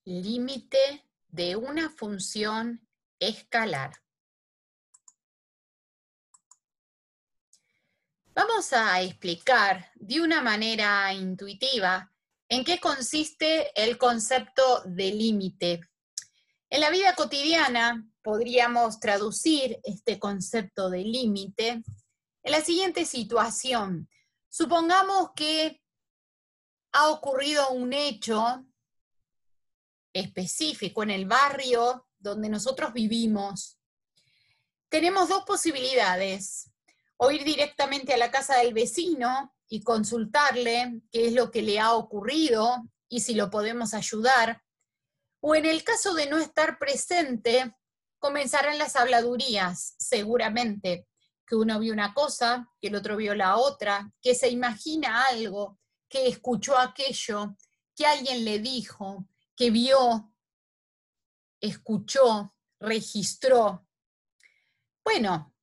límite de una función escalar. Vamos a explicar de una manera intuitiva en qué consiste el concepto de límite. En la vida cotidiana podríamos traducir este concepto de límite en la siguiente situación. Supongamos que ha ocurrido un hecho específico en el barrio donde nosotros vivimos. Tenemos dos posibilidades: o ir directamente a la casa del vecino y consultarle qué es lo que le ha ocurrido y si lo podemos ayudar, o en el caso de no estar presente, comenzarán las habladurías, seguramente, que uno vio una cosa, que el otro vio la otra, que se imagina algo, que escuchó aquello, que alguien le dijo, que vio, escuchó, registró. Bueno,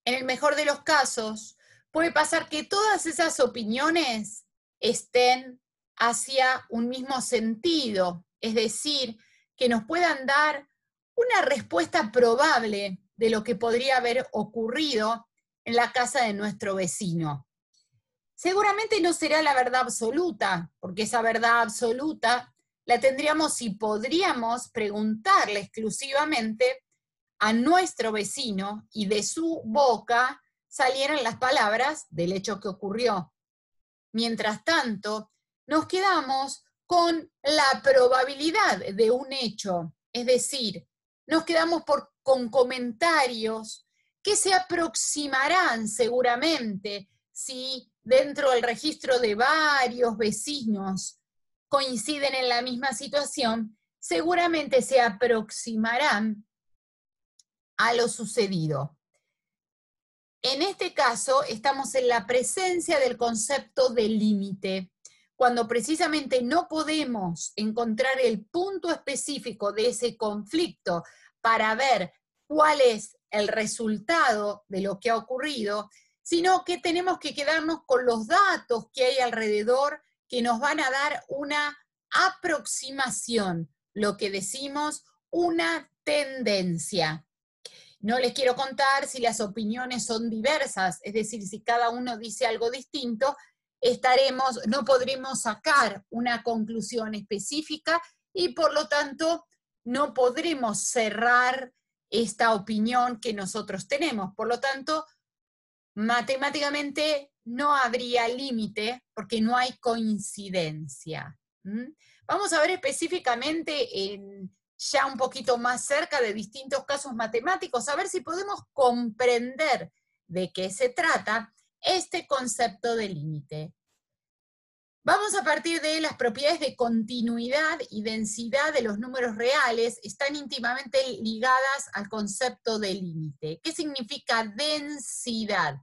en el mejor de los casos, puede pasar que todas esas opiniones estén hacia un mismo sentido, es decir, que nos puedan dar una respuesta probable de lo que podría haber ocurrido en la casa de nuestro vecino. Seguramente no será la verdad absoluta, porque esa verdad absoluta la tendríamos si podríamos preguntarle exclusivamente a nuestro vecino y de su boca salieran las palabras del hecho que ocurrió. Mientras tanto, nos quedamos con la probabilidad de un hecho, es decir, nos quedamos con comentarios que se aproximarán seguramente si dentro del registro de varios vecinos coinciden en la misma situación, seguramente se aproximarán a lo sucedido. En este caso, estamos en la presencia del concepto de límite, cuando precisamente no podemos encontrar el punto específico de ese conflicto para ver cuál es el resultado de lo que ha ocurrido, sino que tenemos que quedarnos con los datos que hay alrededor que nos van a dar una aproximación, lo que decimos una tendencia. No les quiero contar si las opiniones son diversas, es decir, si cada uno dice algo distinto, no podremos sacar una conclusión específica y por lo tanto no podremos cerrar esta opinión que nosotros tenemos. Por lo tanto, matemáticamente no habría límite porque no hay coincidencia. Vamos a ver específicamente ya un poquito más cerca de distintos casos matemáticos, a ver si podemos comprender de qué se trata este concepto de límite. Vamos a partir de las propiedades de continuidad y densidad de los números reales, están íntimamente ligadas al concepto de límite. ¿Qué significa densidad?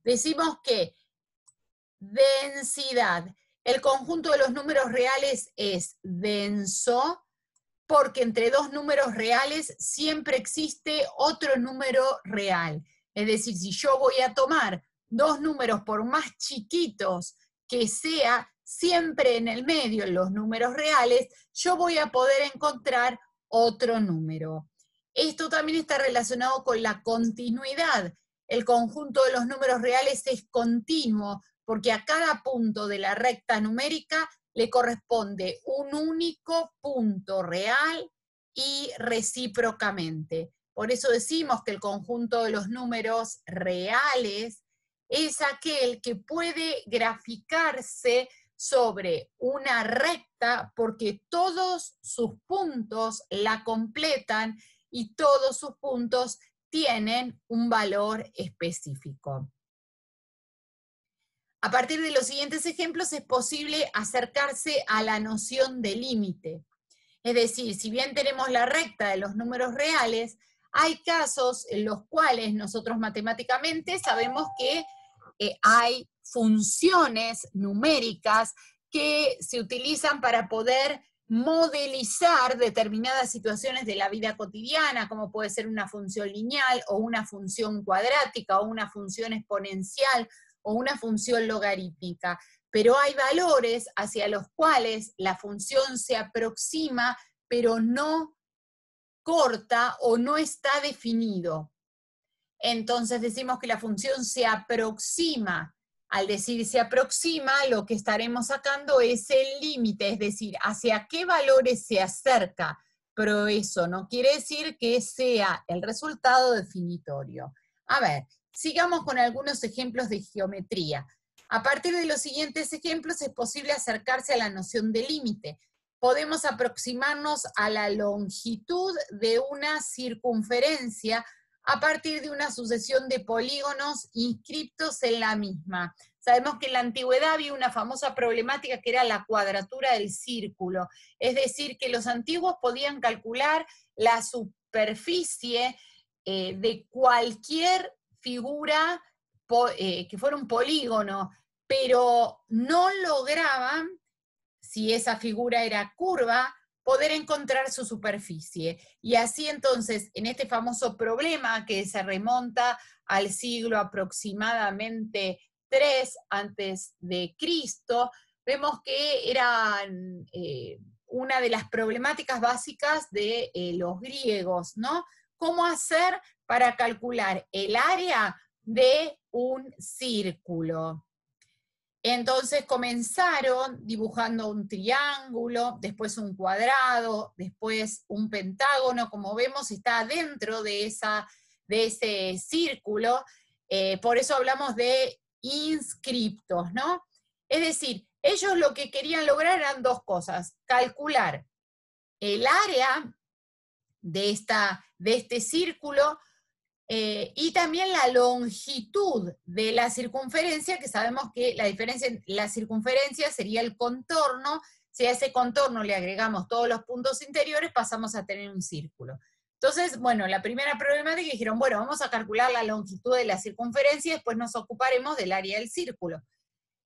Decimos que densidad, el conjunto de los números reales es denso, porque entre dos números reales siempre existe otro número real. Es decir, si yo voy a tomar dos números por más chiquitos que sea, siempre en el medio, en los números reales, yo voy a poder encontrar otro número. Esto también está relacionado con la continuidad. El conjunto de los números reales es continuo, porque a cada punto de la recta numérica le corresponde un único punto real y recíprocamente. Por eso decimos que el conjunto de los números reales es aquel que puede graficarse sobre una recta porque todos sus puntos la completan y todos sus puntos tienen un valor específico. A partir de los siguientes ejemplos es posible acercarse a la noción de límite. Es decir, si bien tenemos la recta de los números reales, hay casos en los cuales nosotros matemáticamente sabemos que hay funciones numéricas que se utilizan para poder modelizar determinadas situaciones de la vida cotidiana, como puede ser una función lineal o una función cuadrática o una función exponencial o una función logarítmica, pero hay valores hacia los cuales la función se aproxima pero no corta o no está definido. Entonces decimos que la función se aproxima. Al decir se aproxima, lo que estaremos sacando es el límite, es decir, hacia qué valores se acerca, pero eso no quiere decir que sea el resultado definitorio. A ver, sigamos con algunos ejemplos de geometría. A partir de los siguientes ejemplos es posible acercarse a la noción de límite. Podemos aproximarnos a la longitud de una circunferencia a partir de una sucesión de polígonos inscriptos en la misma. Sabemos que en la antigüedad había una famosa problemática que era la cuadratura del círculo, es decir, que los antiguos podían calcular la superficie de cualquier figura que fuera un polígono, pero no lograban, si esa figura era curva, poder encontrar su superficie. Y así entonces, en este famoso problema que se remonta al siglo aproximadamente 3 antes de Cristo, vemos que era una de las problemáticas básicas de los griegos, ¿no? ¿Cómo hacer para calcular el área de un círculo? Entonces comenzaron dibujando un triángulo, después un cuadrado, después un pentágono, como vemos está dentro de ese círculo, por eso hablamos de inscriptos, ¿no? Es decir, ellos lo que querían lograr eran dos cosas: calcular el área de este círculo, y también la longitud de la circunferencia, que sabemos que la diferencia en la circunferencia sería el contorno. Si a ese contorno le agregamos todos los puntos interiores, pasamos a tener un círculo. Entonces, bueno, la primera problemática dijeron, bueno, vamos a calcular la longitud de la circunferencia y después nos ocuparemos del área del círculo.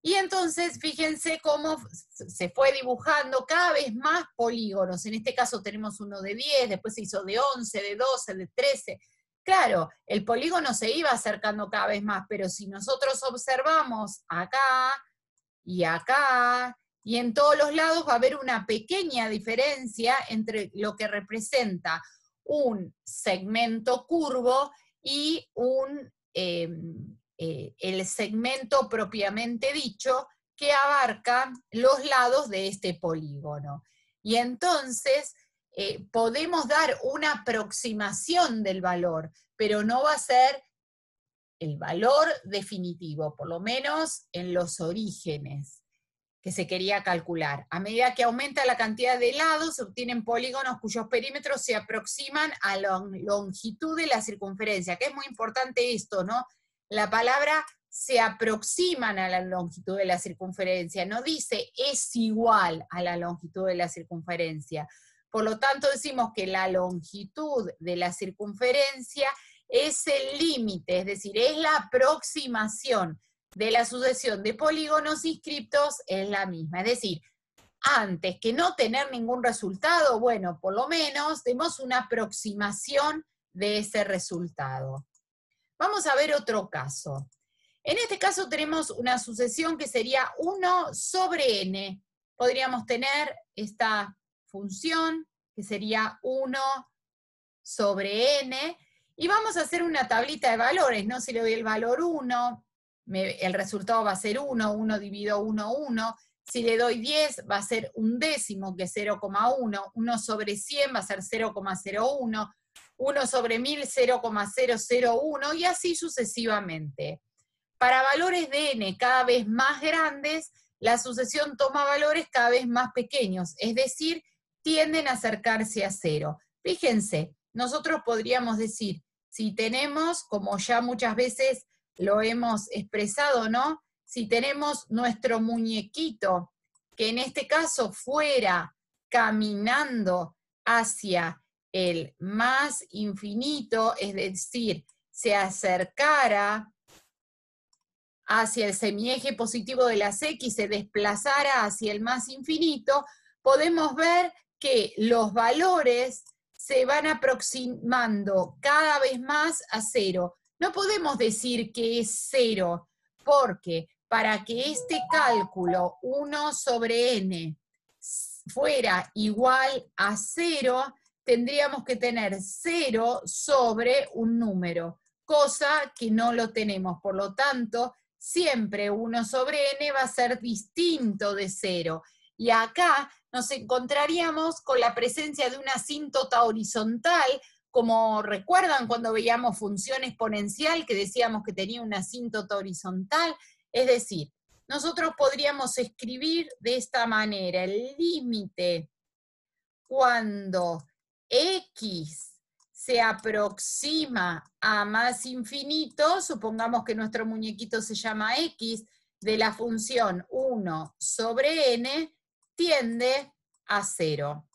Y entonces, fíjense cómo se fue dibujando cada vez más polígonos. En este caso tenemos uno de 10, después se hizo de 11, de 12, de 13. Claro, el polígono se iba acercando cada vez más, pero si nosotros observamos acá y acá, y en todos los lados va a haber una pequeña diferencia entre lo que representa un segmento curvo y el segmento propiamente dicho que abarca los lados de este polígono. Y entonces podemos dar una aproximación del valor, pero no va a ser el valor definitivo, por lo menos en los orígenes que se quería calcular. A medida que aumenta la cantidad de lados, se obtienen polígonos cuyos perímetros se aproximan a la longitud de la circunferencia, que es muy importante esto, ¿no? La palabra se aproximan a la longitud de la circunferencia, no dice es igual a la longitud de la circunferencia. Por lo tanto, decimos que la longitud de la circunferencia es el límite, es decir, es la aproximación de la sucesión de polígonos inscriptos en la misma. Es decir, antes que no tener ningún resultado, bueno, por lo menos demos una aproximación de ese resultado. Vamos a ver otro caso. En este caso tenemos una sucesión que sería 1 sobre n. Podríamos tener esta función que sería 1 sobre n, y vamos a hacer una tablita de valores, ¿no? Si le doy el valor 1, el resultado va a ser 1, 1 dividido 1, 1. Si le doy 10, va a ser un décimo, que es 0,1. 1 sobre 100 va a ser 0,01. 1 sobre 1000, 0,001, y así sucesivamente. Para valores de n cada vez más grandes, la sucesión toma valores cada vez más pequeños, es decir, tienden a acercarse a 0. Fíjense, nosotros podríamos decir, si tenemos, como ya muchas veces lo hemos expresado, ¿no? Si tenemos nuestro muñequito, que en este caso fuera caminando hacia el más infinito, es decir, se acercara hacia el semieje positivo de las X, se desplazara hacia el más infinito, podemos ver que los valores se van aproximando cada vez más a 0. No podemos decir que es 0, porque para que este cálculo 1 sobre n fuera igual a 0, tendríamos que tener 0 sobre un número, cosa que no lo tenemos. Por lo tanto, siempre 1 sobre n va a ser distinto de 0. Y acá nos encontraríamos con la presencia de una asíntota horizontal, como recuerdan cuando veíamos función exponencial que decíamos que tenía una asíntota horizontal. Es decir, nosotros podríamos escribir de esta manera: el límite cuando x se aproxima a más infinito, supongamos que nuestro muñequito se llama x, de la función 1 sobre n, tiende a 0.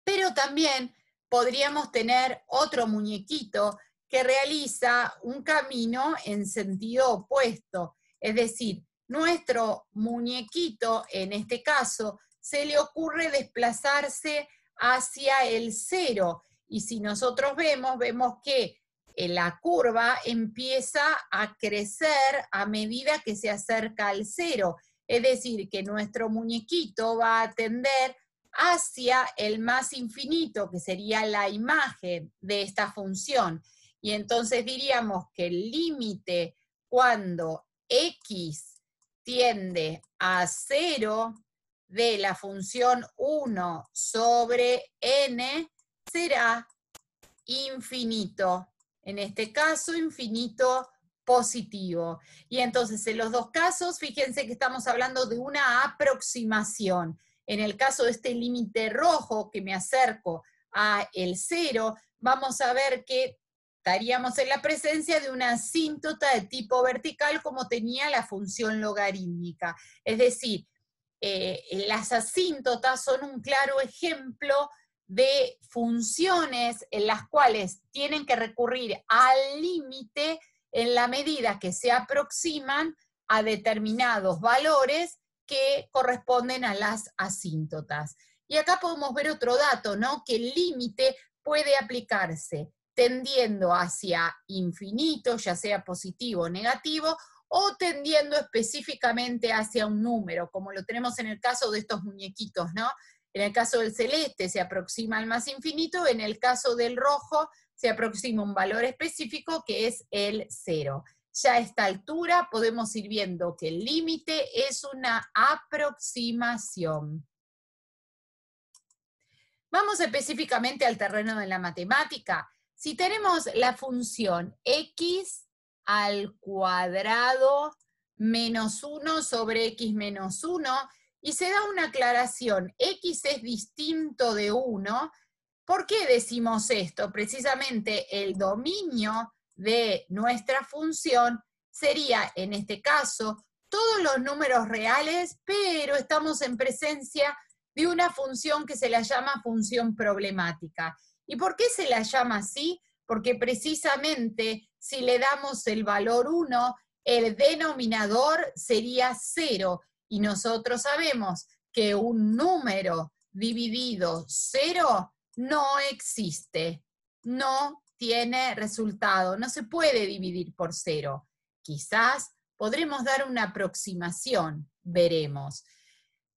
Pero también podríamos tener otro muñequito que realiza un camino en sentido opuesto. Es decir, nuestro muñequito, en este caso, se le ocurre desplazarse hacia el 0. Y si nosotros vemos que la curva empieza a crecer a medida que se acerca al 0. Es decir, que nuestro muñequito va a tender hacia el más infinito, que sería la imagen de esta función. Y entonces diríamos que el límite cuando x tiende a 0 de la función 1 sobre n será infinito. En este caso, infinito positivo. Y entonces, en los dos casos, fíjense que estamos hablando de una aproximación. En el caso de este límite rojo, que me acerco a el 0, vamos a ver que estaríamos en la presencia de una asíntota de tipo vertical como tenía la función logarítmica. Es decir, las asíntotas son un claro ejemplo de funciones en las cuales tienen que recurrir al límite en la medida que se aproximan a determinados valores que corresponden a las asíntotas. Y acá podemos ver otro dato, ¿no? Que el límite puede aplicarse tendiendo hacia infinito, ya sea positivo o negativo, o tendiendo específicamente hacia un número, como lo tenemos en el caso de estos muñequitos, ¿no? En el caso del celeste se aproxima al más infinito, en el caso del rojo se aproxima un valor específico que es el 0. Ya a esta altura podemos ir viendo que el límite es una aproximación. Vamos específicamente al terreno de la matemática. Si tenemos la función x al cuadrado menos 1 sobre x menos 1, y se da una aclaración, x es distinto de 1, ¿por qué decimos esto? Precisamente el dominio de nuestra función sería, en este caso, todos los números reales, pero estamos en presencia de una función que se la llama función problemática. ¿Y por qué se la llama así? Porque precisamente si le damos el valor 1, el denominador sería 0, y nosotros sabemos que un número dividido 0 no existe, no tiene resultado, no se puede dividir por 0. Quizás podremos dar una aproximación, veremos.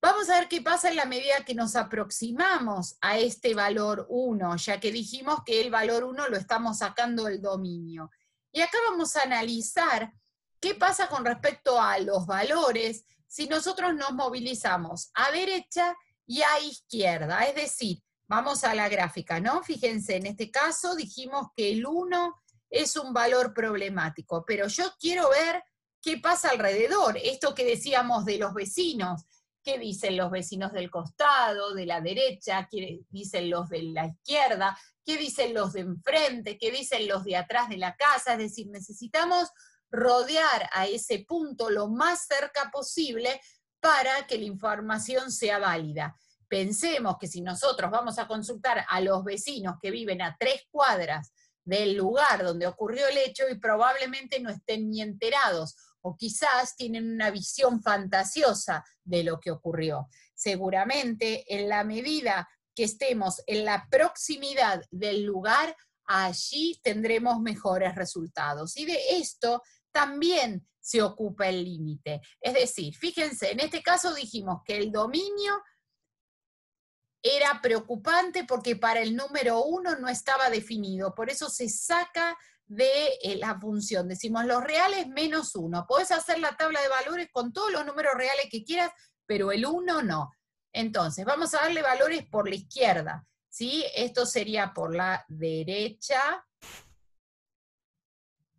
Vamos a ver qué pasa en la medida que nos aproximamos a este valor 1, ya que dijimos que el valor 1 lo estamos sacando del dominio. Y acá vamos a analizar qué pasa con respecto a los valores si nosotros nos movilizamos a derecha y a izquierda. Es decir, vamos a la gráfica, ¿no? Fíjense, en este caso dijimos que el 1 es un valor problemático, pero yo quiero ver qué pasa alrededor. Esto que decíamos de los vecinos. ¿Qué dicen los vecinos del costado, de la derecha? ¿Qué dicen los de la izquierda? ¿Qué dicen los de enfrente? ¿Qué dicen los de atrás de la casa? Es decir, necesitamos rodear a ese punto lo más cerca posible para que la información sea válida. Pensemos que si nosotros vamos a consultar a los vecinos que viven a 3 cuadras del lugar donde ocurrió el hecho y probablemente no estén ni enterados, o quizás tienen una visión fantasiosa de lo que ocurrió. Seguramente en la medida que estemos en la proximidad del lugar, allí tendremos mejores resultados. Y de esto también se ocupa el límite. Es decir, fíjense, en este caso dijimos que el dominio era preocupante porque para el número 1 no estaba definido, por eso se saca de la función. Decimos los reales menos 1. Podés hacer la tabla de valores con todos los números reales que quieras, pero el 1 no. Entonces, vamos a darle valores por la izquierda, ¿sí? Esto sería por la derecha,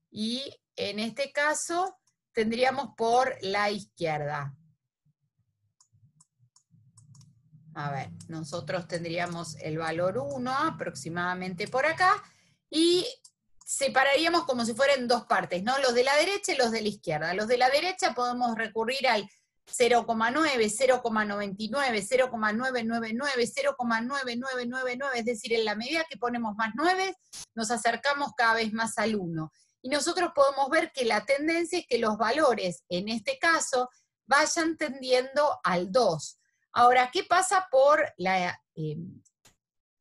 y en este caso tendríamos por la izquierda. A ver, nosotros tendríamos el valor 1 aproximadamente por acá, y separaríamos como si fueran dos partes, ¿no? Los de la derecha y los de la izquierda. Los de la derecha podemos recurrir al 0,9, 0,99, 0,999, 0,9999, es decir, en la medida que ponemos más 9, nos acercamos cada vez más al 1. Y nosotros podemos ver que la tendencia es que los valores, en este caso, vayan tendiendo al 2. Ahora, ¿qué pasa por la, en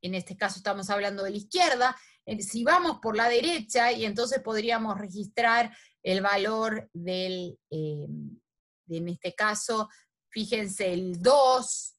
este caso estamos hablando de la izquierda? Si vamos por la derecha, y entonces podríamos registrar el valor del, en este caso, fíjense, el 2,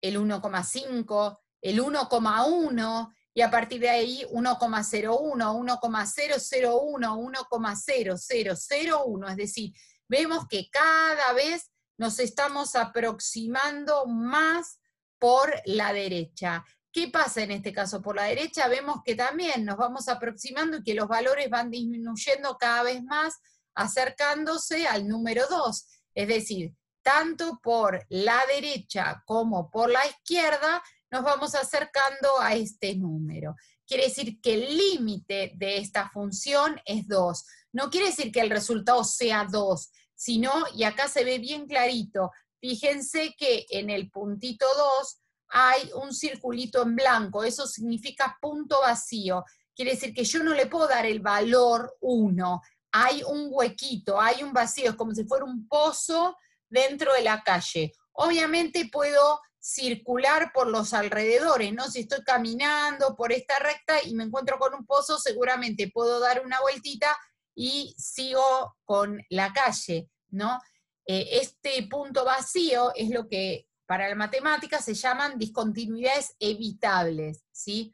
el 1,5, el 1,1, y a partir de ahí 1,01, 1,001, 1,0001, es decir, vemos que cada vez nos estamos aproximando más por la derecha. ¿Qué pasa en este caso? Por la derecha vemos que también nos vamos aproximando y que los valores van disminuyendo cada vez más, acercándose al número 2. Es decir, tanto por la derecha como por la izquierda nos vamos acercando a este número. Quiere decir que el límite de esta función es 2. No quiere decir que el resultado sea 2, sino, y acá se ve bien clarito, fíjense que en el puntito 2 hay un circulito en blanco, eso significa punto vacío. Quiere decir que yo no le puedo dar el valor 1, hay un huequito, hay un vacío, es como si fuera un pozo dentro de la calle. Obviamente puedo circular por los alrededores, ¿no? Si estoy caminando por esta recta y me encuentro con un pozo, seguramente puedo dar una vueltita y sigo con la calle, ¿no? Este punto vacío es lo que para la matemática se llaman discontinuidades evitables, ¿sí?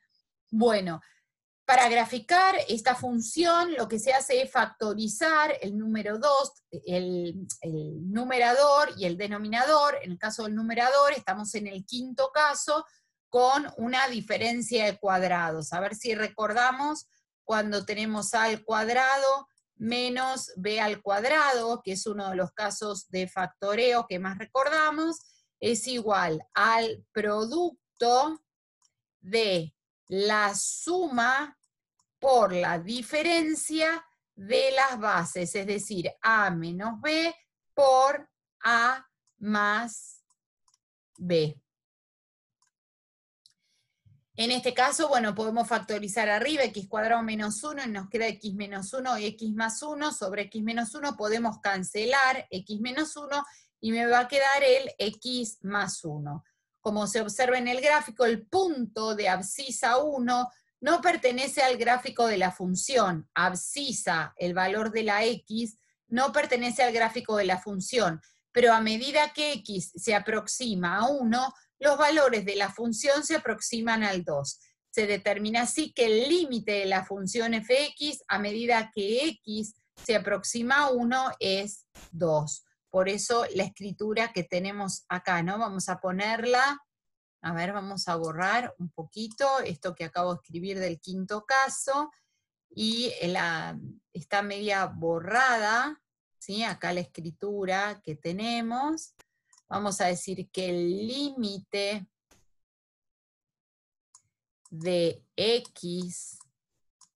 Bueno, para graficar esta función, lo que se hace es factorizar el número 2, el numerador y el denominador. En el caso del numerador, estamos en el quinto caso, con una diferencia de cuadrados. A ver si recordamos cuando tenemos a al cuadrado menos b al cuadrado, que es uno de los casos de factoreo que más recordamos, es igual al producto de la suma por la diferencia de las bases, es decir, a menos b por a más b. En este caso, bueno, podemos factorizar arriba x cuadrado menos 1 y nos queda x menos 1 y x más 1. Sobre x menos 1 podemos cancelar x menos 1 y me va a quedar el x más 1. Como se observa en el gráfico, el punto de abscisa 1 no pertenece al gráfico de la función. Abscisa, el valor de la x, no pertenece al gráfico de la función, pero a medida que x se aproxima a 1, los valores de la función se aproximan al 2. Se determina así que el límite de la función fx a medida que x se aproxima a 1 es 2. Por eso la escritura que tenemos acá, ¿no? Vamos a ponerla, a ver, vamos a borrar un poquito esto que acabo de escribir del quinto caso, y está media borrada, ¿sí? Acá la escritura que tenemos. Vamos a decir que el límite de x,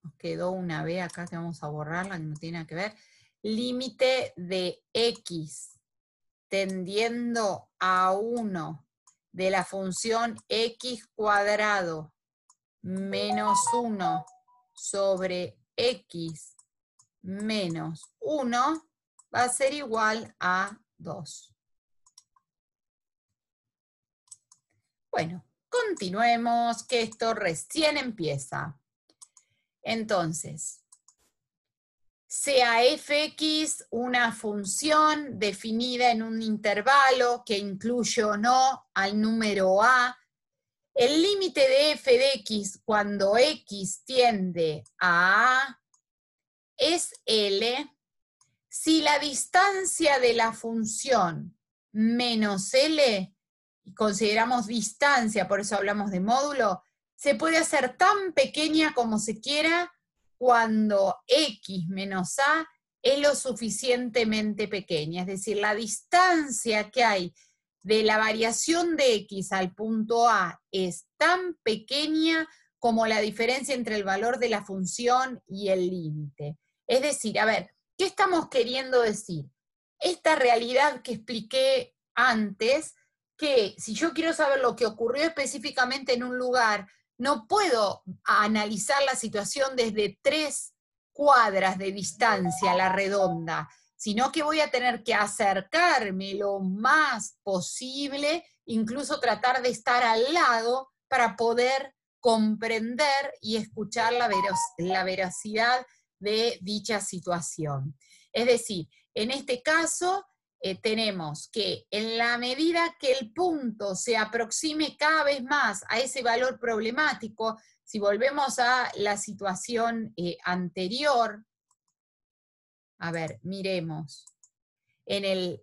nos quedó una b acá que vamos a borrarla, que no tiene nada que ver, límite de x tendiendo a 1 de la función x cuadrado menos 1 sobre x menos 1 va a ser igual a 2. Bueno, continuemos, que esto recién empieza. Entonces, sea fx una función definida en un intervalo que incluye o no al número a, El límite de f de x cuando x tiende a A es L si la distancia de la función menos L, y consideramos distancia, por eso hablamos de módulo, se puede hacer tan pequeña como se quiera cuando x menos a es lo suficientemente pequeña. Es decir, la distancia que hay de la variación de x al punto A es tan pequeña como la diferencia entre el valor de la función y el límite. Es decir, a ver, ¿qué estamos queriendo decir? Esta realidad que expliqué antes, que si yo quiero saber lo que ocurrió específicamente en un lugar, no puedo analizar la situación desde 3 cuadras de distancia a la redonda, sino que voy a tener que acercarme lo más posible, incluso tratar de estar al lado para poder comprender y escuchar la veracidad de dicha situación. Es decir, en este caso tenemos que en la medida que el punto se aproxime cada vez más a ese valor problemático, si volvemos a la situación anterior, a ver, miremos, en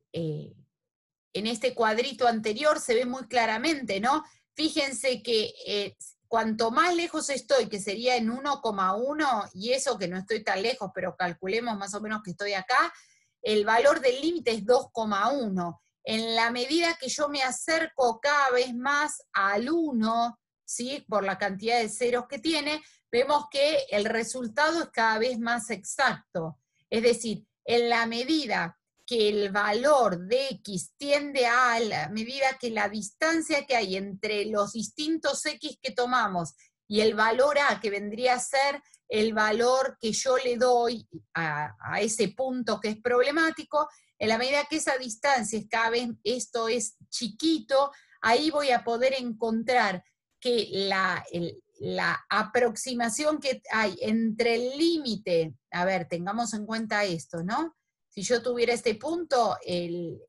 este cuadrito anterior se ve muy claramente, ¿no? Fíjense que cuanto más lejos estoy, que sería en 1,1, y eso que no estoy tan lejos, pero calculemos más o menos que estoy acá, el valor del límite es 2,1. En la medida que yo me acerco cada vez más al 1, ¿sí? Por la cantidad de ceros que tiene, vemos que el resultado es cada vez más exacto. Es decir, en la medida que el valor de x tiende a la medida que la distancia que hay entre los distintos x que tomamos y el valor a, que vendría a ser el valor que yo le doy a ese punto que es problemático, en la medida que esa distancia es cada vez, esto es chiquito, ahí voy a poder encontrar que la aproximación que hay entre el límite, a ver, tengamos en cuenta esto, ¿no? Si yo tuviera este punto, el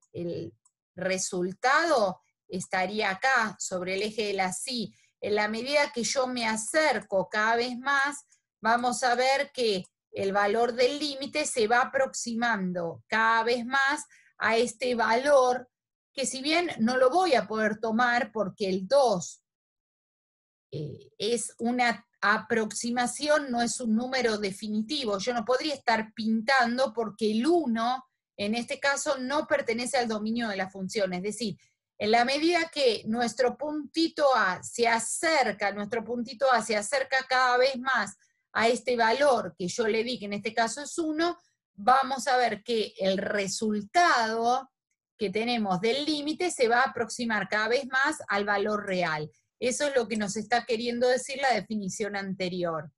resultado estaría acá, sobre el eje de la sí. En la medida que yo me acerco cada vez más, vamos a ver que el valor del límite se va aproximando cada vez más a este valor, que si bien no lo voy a poder tomar porque el 2 es una aproximación, no es un número definitivo. Yo no podría estar pintando porque el 1, en este caso, no pertenece al dominio de la función. Es decir, en la medida que nuestro puntito A se acerca, cada vez más a este valor que yo le di, que en este caso es 1, vamos a ver que el resultado que tenemos del límite se va a aproximar cada vez más al valor real. Eso es lo que nos está queriendo decir la definición anterior.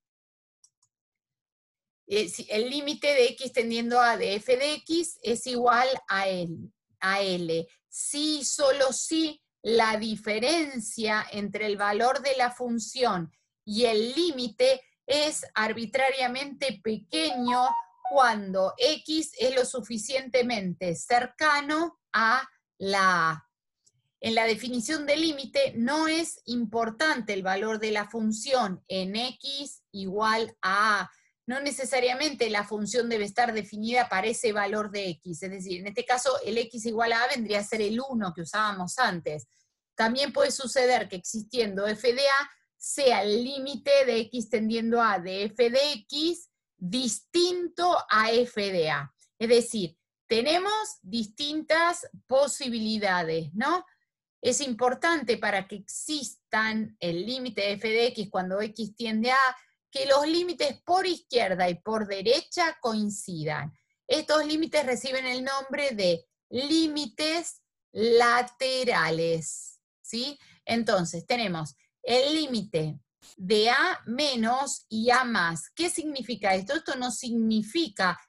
El límite de x tendiendo a de f de x es igual a L. Si, solo si, la diferencia entre el valor de la función y el límite es arbitrariamente pequeño cuando x es lo suficientemente cercano a la A. En la definición de límite no es importante el valor de la función en x igual a A. No necesariamente la función debe estar definida para ese valor de x. Es decir, en este caso el x igual a A vendría a ser el 1 que usábamos antes. También puede suceder que existiendo f de A sea el límite de x tendiendo a de f de x distinto a f de A. Es decir, tenemos distintas posibilidades, ¿no? Es importante para que existan el límite de f de x cuando x tiende a que los límites por izquierda y por derecha coincidan. Estos límites reciben el nombre de límites laterales, ¿sí? Entonces, tenemos el límite de a menos y a más. ¿Qué significa esto? Esto no significa,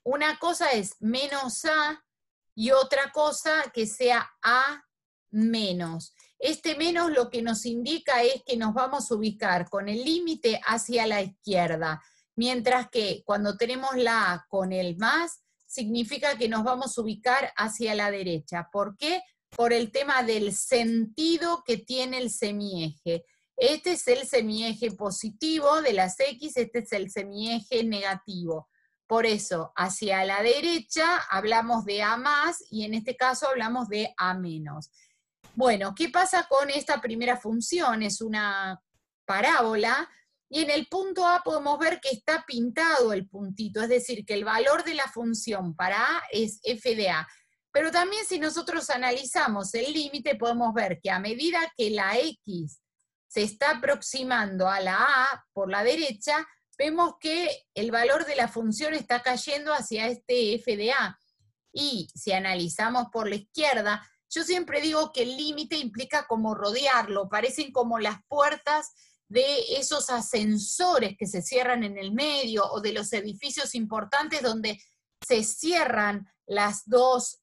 una cosa es menos a y otra cosa que sea a menos. Este menos lo que nos indica es que nos vamos a ubicar con el límite hacia la izquierda, mientras que cuando tenemos la A con el más, significa que nos vamos a ubicar hacia la derecha. ¿Por qué? por el tema del sentido que tiene el semieje. Este es el semieje positivo de las X, este es el semieje negativo. Por eso, hacia la derecha hablamos de A más y en este caso hablamos de A menos. Bueno, ¿qué pasa con esta primera función? Es una parábola y en el punto A podemos ver que está pintado el puntito, es decir, que el valor de la función para A es f de A. Pero también si nosotros analizamos el límite podemos ver que a medida que la X se está aproximando a la A por la derecha, vemos que el valor de la función está cayendo hacia este f de A. Y si analizamos por la izquierda, yo siempre digo que el límite implica como rodearlo, parecen como las puertas de esos ascensores que se cierran en el medio o de los edificios importantes donde se cierran las dos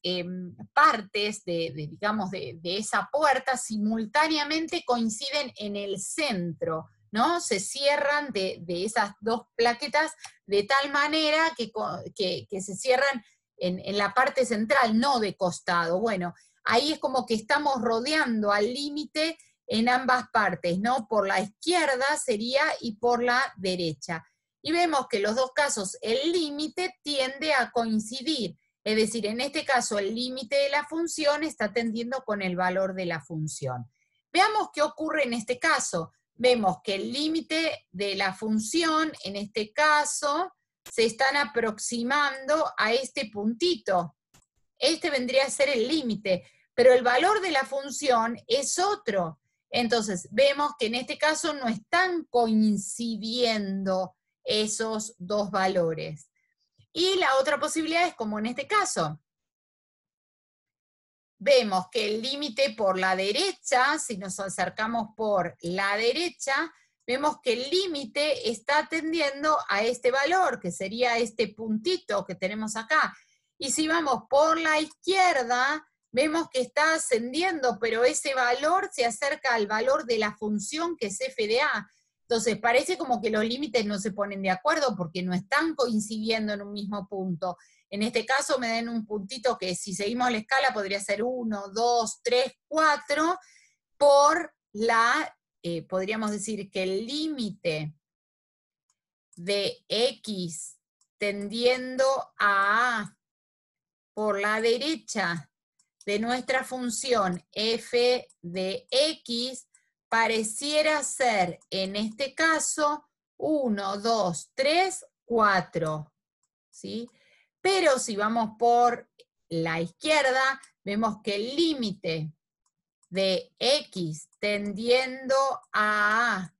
partes digamos, de esa puerta, simultáneamente coinciden en el centro, ¿no? Se cierran de esas dos plaquetas de tal manera que se cierran en la parte central, no de costado. Bueno, ahí es como que estamos rodeando al límite en ambas partes, ¿no? Por la izquierda sería y por la derecha. Y vemos que en los dos casos el límite tiende a coincidir. Es decir, en este caso el límite de la función está tendiendo con el valor de la función. Veamos qué ocurre en este caso. Vemos que el límite de la función, en este caso, se están aproximando a este puntito. Este vendría a ser el límite, pero el valor de la función es otro. Entonces, vemos que en este caso no están coincidiendo esos dos valores. Y la otra posibilidad es como en este caso. Vemos que el límite por la derecha, si nos acercamos por la derecha, vemos que el límite está tendiendo a este valor, que sería este puntito que tenemos acá. Y si vamos por la izquierda, vemos que está ascendiendo, pero ese valor se acerca al valor de la función que es f de a. Entonces parece como que los límites no se ponen de acuerdo porque no están coincidiendo en un mismo punto. En este caso me dan un puntito que si seguimos la escala podría ser 1, 2, 3, 4, por la, podríamos decir que el límite de x tendiendo a A por la derecha de nuestra función f de x pareciera ser, en este caso, 1, 2, 3, 4, ¿sí? Pero si vamos por la izquierda, vemos que el límite de x tendiendo a A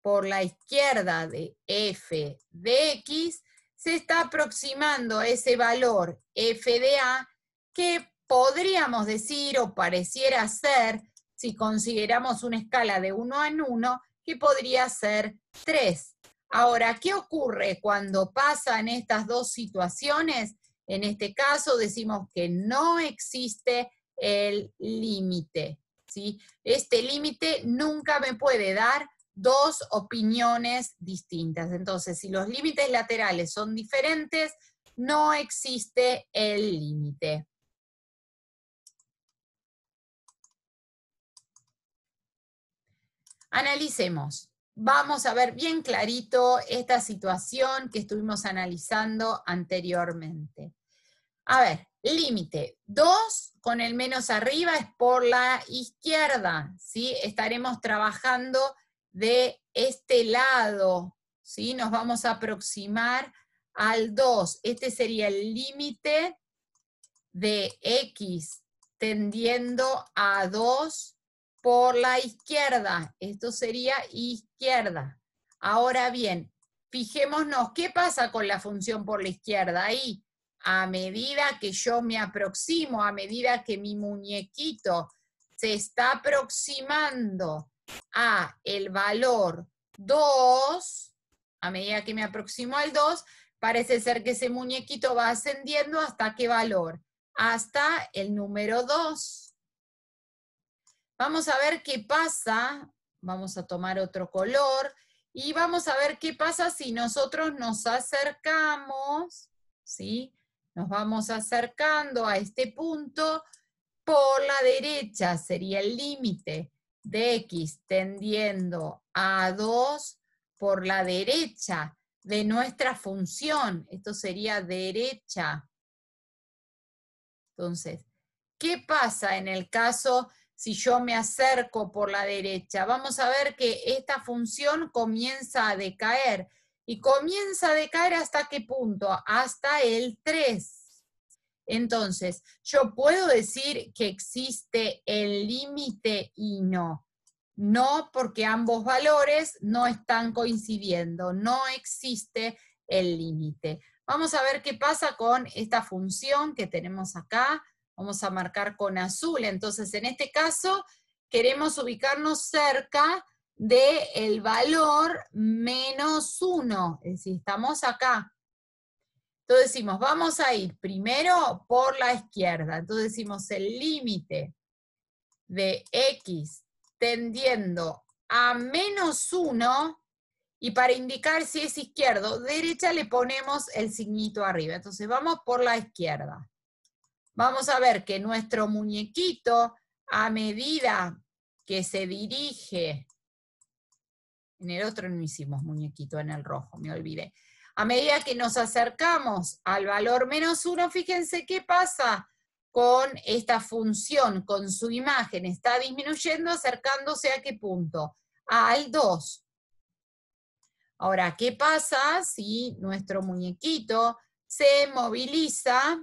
por la izquierda de f de x se está aproximando a ese valor f de a que podríamos decir o pareciera ser, si consideramos una escala de 1 en 1, que podría ser 3. Ahora, ¿qué ocurre cuando pasan estas dos situaciones? En este caso decimos que no existe el límite, ¿sí? Este límite nunca me puede dar dos opiniones distintas. Entonces, si los límites laterales son diferentes, no existe el límite. Analicemos. Vamos a ver bien clarito esta situación que estuvimos analizando anteriormente. A ver, límite 2 con el menos arriba es por la izquierda, ¿sí? Estaremos trabajando de este lado, ¿sí? Nos vamos a aproximar al 2. Este sería el límite de x tendiendo a 2 por la izquierda. Esto sería izquierda. Ahora bien, fijémonos, ¿qué pasa con la función por la izquierda? Ahí, a medida que yo me aproximo, a medida que mi muñequito se está aproximando a el valor 2, a medida que me aproximo al 2, parece ser que ese muñequito va ascendiendo hasta qué valor, hasta el número 2. Vamos a ver qué pasa, vamos a tomar otro color, y vamos a ver qué pasa si nosotros nos acercamos, ¿sí? Nos vamos acercando a este punto, por la derecha sería el límite de x tendiendo a 2 por la derecha de nuestra función. Esto sería derecha. Entonces, ¿qué pasa en el caso si yo me acerco por la derecha? Vamos a ver que esta función comienza a decaer. ¿Y comienza a decaer hasta qué punto? Hasta el 3. Entonces, yo puedo decir que existe el límite y no. No, porque ambos valores no están coincidiendo. No existe el límite. Vamos a ver qué pasa con esta función que tenemos acá. Vamos a marcar con azul. Entonces, en este caso, queremos ubicarnos cerca del valor -1. Es decir, estamos acá. Entonces decimos, vamos a ir primero por la izquierda. Entonces decimos el límite de x tendiendo a -1, y para indicar si es izquierdo o derecha le ponemos el signito arriba. Entonces vamos por la izquierda. Vamos a ver que nuestro muñequito, a medida que se dirige, en el otro no hicimos muñequito, en el rojo, me olvidé. A medida que nos acercamos al valor -1, fíjense qué pasa con esta función, con su imagen. Está disminuyendo, acercándose ¿a qué punto? Al 2. Ahora, ¿qué pasa si nuestro muñequito se moviliza?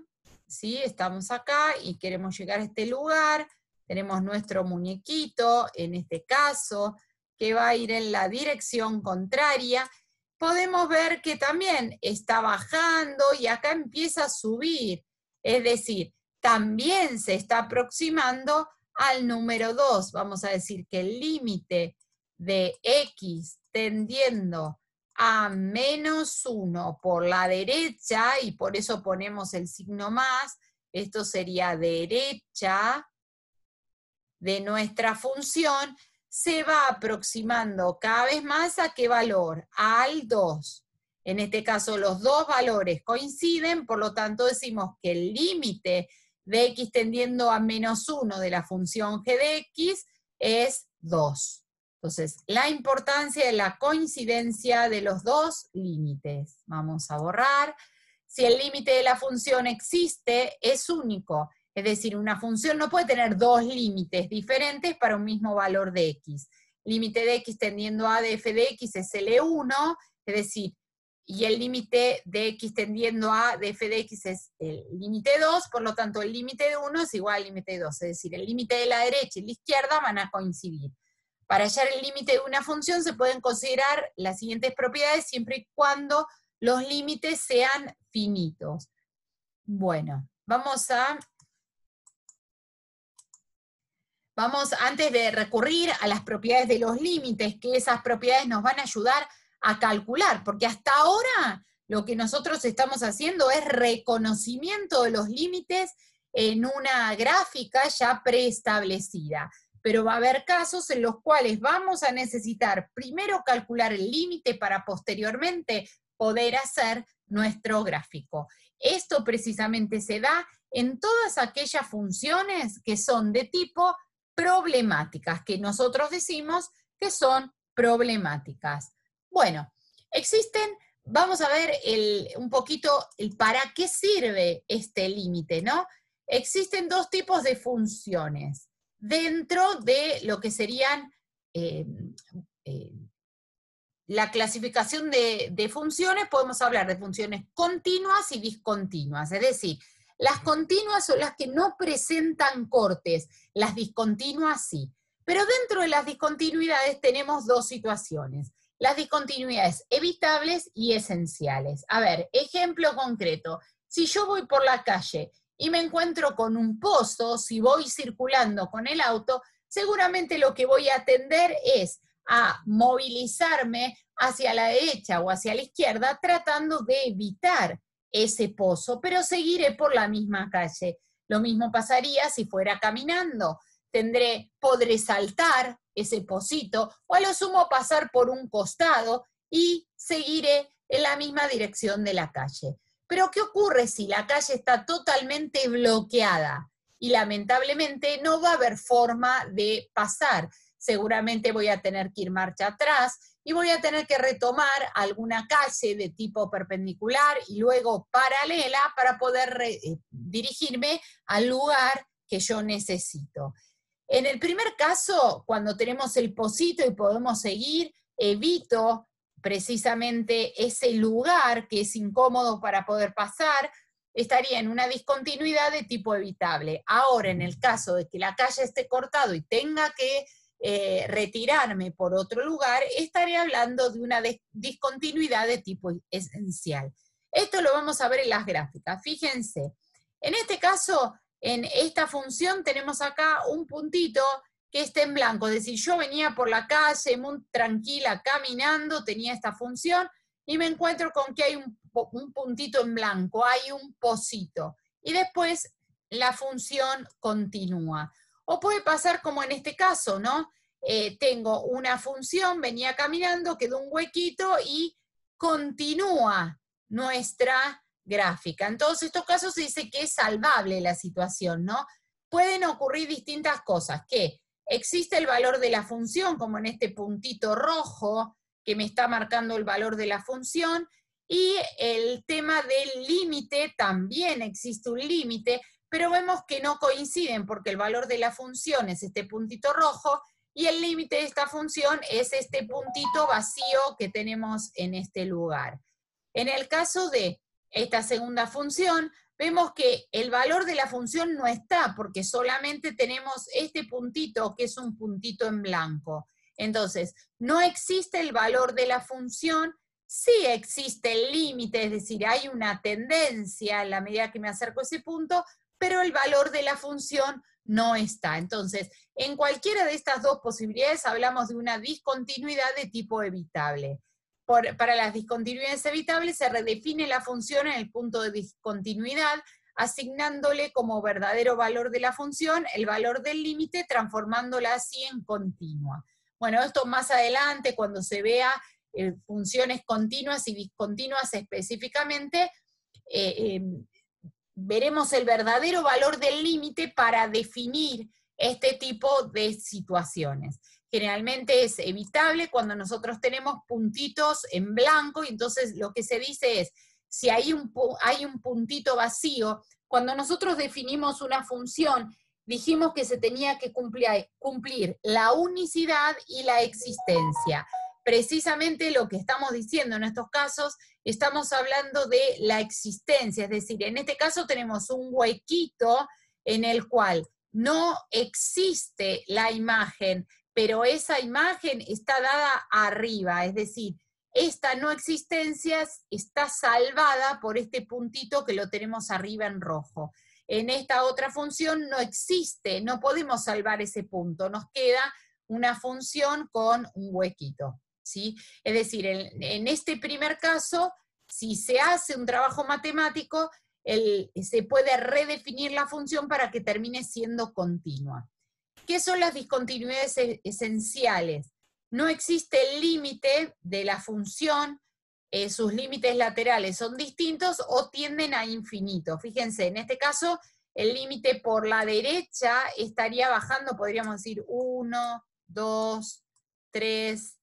¿Sí? Estamos acá y queremos llegar a este lugar. Tenemos nuestro muñequito, en este caso, que va a ir en la dirección contraria. Podemos ver que también está bajando y acá empieza a subir. Es decir, también se está aproximando al número 2. Vamos a decir que el límite de x tendiendo a -1 por la derecha, y por eso ponemos el signo más, esto sería derecha de nuestra función, se va aproximando cada vez más ¿a qué valor? Al 2. En este caso los dos valores coinciden, por lo tanto decimos que el límite de x tendiendo a -1 de la función g de x es 2. Entonces, la importancia de la coincidencia de los dos límites. Vamos a borrar. Si el límite de la función existe, es único. Es decir, una función no puede tener dos límites diferentes para un mismo valor de x. Límite de x tendiendo a de f de x es L1, es decir, y el límite de x tendiendo a de f de x es el límite 2, por lo tanto el límite de 1 es igual al límite de 2, es decir, el límite de la derecha y la izquierda van a coincidir. Para hallar el límite de una función se pueden considerar las siguientes propiedades siempre y cuando los límites sean finitos. Bueno, antes de recurrir a las propiedades de los límites, que esas propiedades nos van a ayudar a calcular, porque hasta ahora lo que nosotros estamos haciendo es reconocimiento de los límites en una gráfica ya preestablecida. Pero va a haber casos en los cuales vamos a necesitar primero calcular el límite para posteriormente poder hacer nuestro gráfico. Esto precisamente se da en todas aquellas funciones que son de tipo problemáticas, que nosotros decimos que son problemáticas. Bueno, vamos a ver un poquito el para qué sirve este límite, ¿no? Existen dos tipos de funciones dentro de lo que serían la clasificación de funciones. Podemos hablar de funciones continuas y discontinuas, es decir, las continuas son las que no presentan cortes, las discontinuas sí. Pero dentro de las discontinuidades tenemos dos situaciones, las discontinuidades evitables y esenciales. A ver, ejemplo concreto, si yo voy por la calle y me encuentro con un pozo, si voy circulando con el auto, seguramente lo que voy a tender es a movilizarme hacia la derecha o hacia la izquierda tratando de evitar ese pozo, pero seguiré por la misma calle. Lo mismo pasaría si fuera caminando. Podré saltar ese pocito o a lo sumo pasar por un costado y seguiré en la misma dirección de la calle. Pero ¿qué ocurre si la calle está totalmente bloqueada y lamentablemente no va a haber forma de pasar. Seguramente voy a tener que ir marcha atrás y voy a tener que retomar alguna calle de tipo perpendicular y luego paralela para poder dirigirme al lugar que yo necesito. En el primer caso, cuando tenemos el pocito y podemos seguir, evito precisamente ese lugar que es incómodo para poder pasar, estaría en una discontinuidad de tipo evitable. Ahora, en el caso de que la calle esté cortado y tenga que retirarme por otro lugar, estaré hablando de una discontinuidad de tipo esencial. Esto lo vamos a ver en las gráficas. Fíjense, en este caso, en esta función tenemos acá un puntito que está en blanco, es decir, yo venía por la calle muy tranquila caminando, tenía esta función, y me encuentro con que hay un puntito en blanco, hay un pocito, y después la función continúa. O puede pasar como en este caso, ¿no? Tengo una función, venía caminando, quedó un huequito y continúa nuestra gráfica. En todos estos casos se dice que es salvable la situación, ¿no? Pueden ocurrir distintas cosas, que existe el valor de la función, como en este puntito rojo, que me está marcando el valor de la función, y el tema del límite, también existe un límite, pero vemos que no coinciden porque el valor de la función es este puntito rojo y el límite de esta función es este puntito vacío que tenemos en este lugar. En el caso de esta segunda función, vemos que el valor de la función no está porque solamente tenemos este puntito que es un puntito en blanco. Entonces, no existe el valor de la función, sí existe el límite, es decir, hay una tendencia en la medida que me acerco a ese punto, pero el valor de la función no está. Entonces, en cualquiera de estas dos posibilidades hablamos de una discontinuidad de tipo evitable. Para las discontinuidades evitables se redefine la función en el punto de discontinuidad, asignándole como verdadero valor de la función el valor del límite, transformándola así en continua. Bueno, esto más adelante, cuando se vea funciones continuas y discontinuas específicamente, veremos el verdadero valor del límite para definir este tipo de situaciones. Generalmente es evitable cuando nosotros tenemos puntitos en blanco, y entonces lo que se dice es, si hay un puntito vacío, cuando nosotros definimos una función, dijimos que se tenía que cumplir la unicidad y la existencia. Precisamente lo que estamos diciendo en estos casos, estamos hablando de la existencia, es decir, en este caso tenemos un huequito en el cual no existe la imagen, pero esa imagen está dada arriba, es decir, esta no existencia está salvada por este puntito que lo tenemos arriba en rojo. En esta otra función no existe, no podemos salvar ese punto, nos queda una función con un huequito, ¿sí? Es decir, en este primer caso, si se hace un trabajo matemático, se puede redefinir la función para que termine siendo continua. ¿Qué son las discontinuidades esenciales? No existe el límite de la función, sus límites laterales son distintos o tienden a infinito. Fíjense, en este caso, el límite por la derecha estaría bajando, podríamos decir 1, 2, 3,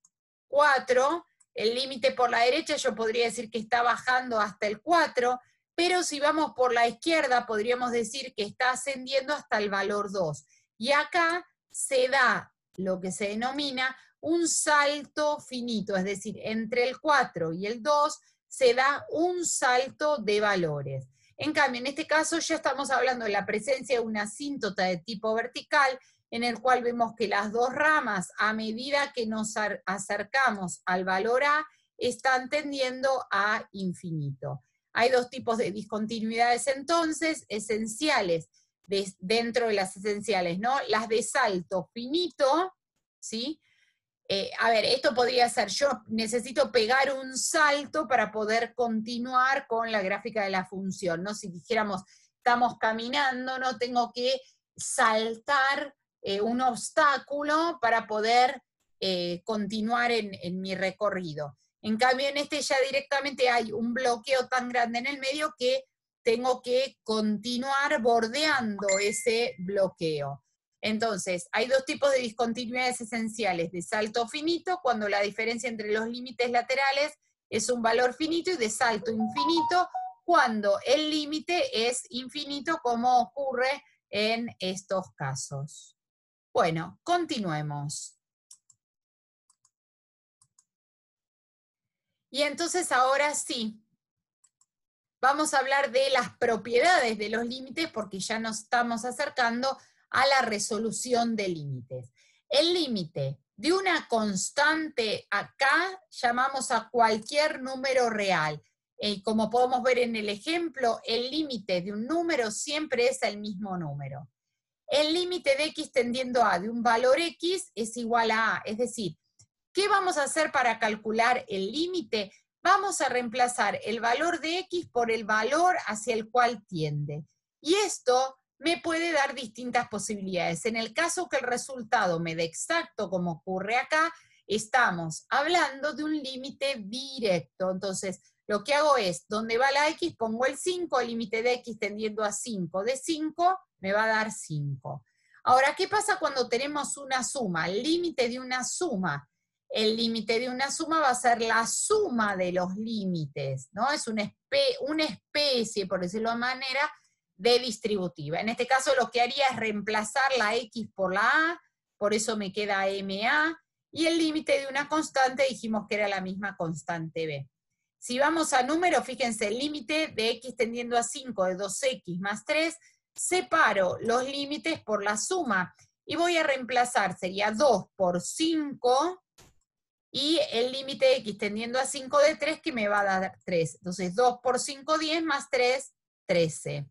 4. El límite por la derecha yo podría decir que está bajando hasta el 4, pero si vamos por la izquierda podríamos decir que está ascendiendo hasta el valor 2. Y acá se da lo que se denomina un salto finito, es decir, entre el 4 y el 2 se da un salto de valores. En cambio, en este caso ya estamos hablando de la presencia de una asíntota de tipo vertical, en el cual vemos que las dos ramas, a medida que nos acercamos al valor A, están tendiendo a infinito. Hay dos tipos de discontinuidades entonces, esenciales, dentro de las esenciales, ¿no? Las de salto finito, ¿sí? A ver, esto podría ser, yo necesito pegar un salto para poder continuar con la gráfica de la función, ¿no? Si dijéramos, estamos caminando, no tengo que saltar un obstáculo para poder continuar en mi recorrido. En cambio, en este ya directamente hay un bloqueo tan grande en el medio que tengo que continuar bordeando ese bloqueo. Entonces, hay dos tipos de discontinuidades esenciales: de salto finito, cuando la diferencia entre los límites laterales es un valor finito, y de salto infinito, cuando el límite es infinito, como ocurre en estos casos. Bueno, continuemos. Y entonces ahora sí, vamos a hablar de las propiedades de los límites, porque ya nos estamos acercando a la resolución de límites. El límite de una constante, acá llamamos a cualquier número real. Como podemos ver en el ejemplo, el límite de un número siempre es el mismo número. El límite de x tendiendo a de un valor x es igual a a, es decir, ¿qué vamos a hacer para calcular el límite? Vamos a reemplazar el valor de x por el valor hacia el cual tiende. Y esto me puede dar distintas posibilidades. En el caso que el resultado me dé exacto, como ocurre acá, estamos hablando de un límite directo. Entonces, lo que hago es, donde va la x, pongo el 5, el límite de x tendiendo a 5 de 5, me va a dar 5. Ahora, ¿qué pasa cuando tenemos una suma? El límite de una suma. El límite de una suma va a ser la suma de los límites, ¿no? Es una especie, por decirlo de manera, de distributiva. En este caso lo que haría es reemplazar la x por la a, por eso me queda MA, y el límite de una constante dijimos que era la misma constante B. Si vamos a números, fíjense, el límite de x tendiendo a 5 de 2x más 3, separo los límites por la suma, y voy a reemplazar, sería 2 por 5, y el límite de x tendiendo a 5 de 3, que me va a dar 3. Entonces 2 por 5, 10, más 3, 13.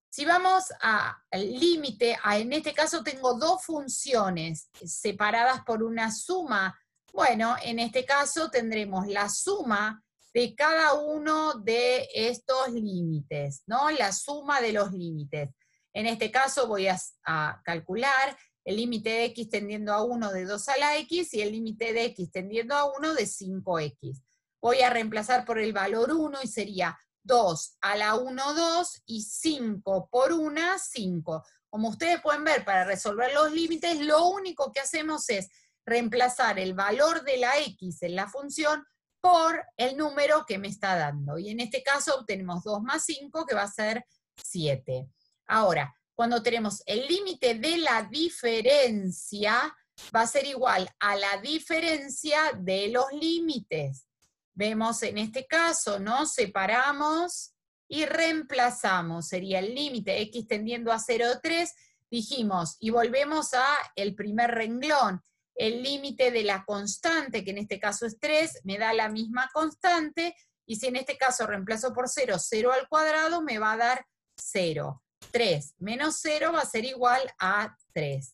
Si vamos al límite, en este caso tengo dos funciones separadas por una suma. Bueno, en este caso tendremos la suma de cada uno de estos límites, ¿no? La suma de los límites. En este caso voy a calcular el límite de x tendiendo a 1 de 2 a la x y el límite de x tendiendo a 1 de 5x. Voy a reemplazar por el valor 1 y sería 2 a la 1, 2, y 5 por 1, 5. Como ustedes pueden ver, para resolver los límites, lo único que hacemos es reemplazar el valor de la x en la función por el número que me está dando. Y en este caso obtenemos 2 más 5, que va a ser 7. Ahora, cuando tenemos el límite de la diferencia, va a ser igual a la diferencia de los límites. Vemos en este caso, ¿no? Separamos y reemplazamos. Sería el límite x tendiendo a 0, 3, dijimos, y volvemos a el primer renglón. El límite de la constante, que en este caso es 3, me da la misma constante, y si en este caso reemplazo por 0, 0 al cuadrado, me va a dar 0. 3 menos 0 va a ser igual a 3.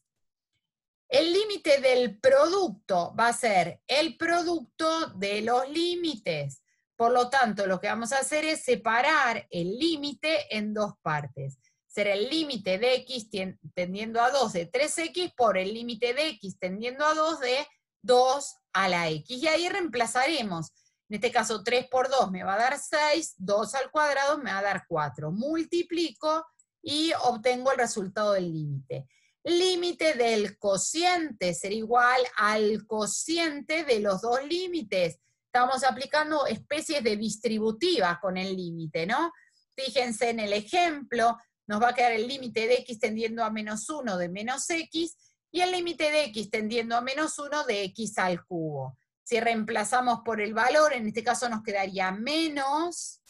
El límite del producto va a ser el producto de los límites. Por lo tanto, lo que vamos a hacer es separar el límite en dos partes. Será el límite de x tendiendo a 2 de 3x por el límite de x tendiendo a 2 de 2 a la x. Y ahí reemplazaremos. En este caso, 3 por 2 me va a dar 6, 2 al cuadrado me va a dar 4. Multiplico y obtengo el resultado del límite. Límite del cociente será igual al cociente de los dos límites. Estamos aplicando especies de distributivas con el límite, ¿no? Fíjense en el ejemplo, nos va a quedar el límite de x tendiendo a menos 1 de menos x, y el límite de x tendiendo a menos 1 de x al cubo. Si reemplazamos por el valor, en este caso nos quedaría menos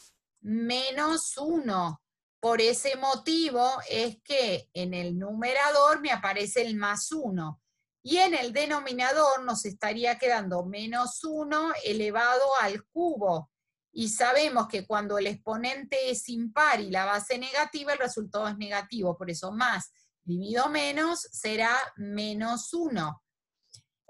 1. Por ese motivo es que en el numerador me aparece el más 1. Y en el denominador nos estaría quedando menos 1 elevado al cubo. Y sabemos que cuando el exponente es impar y la base negativa, el resultado es negativo. Por eso más dividido menos será menos 1.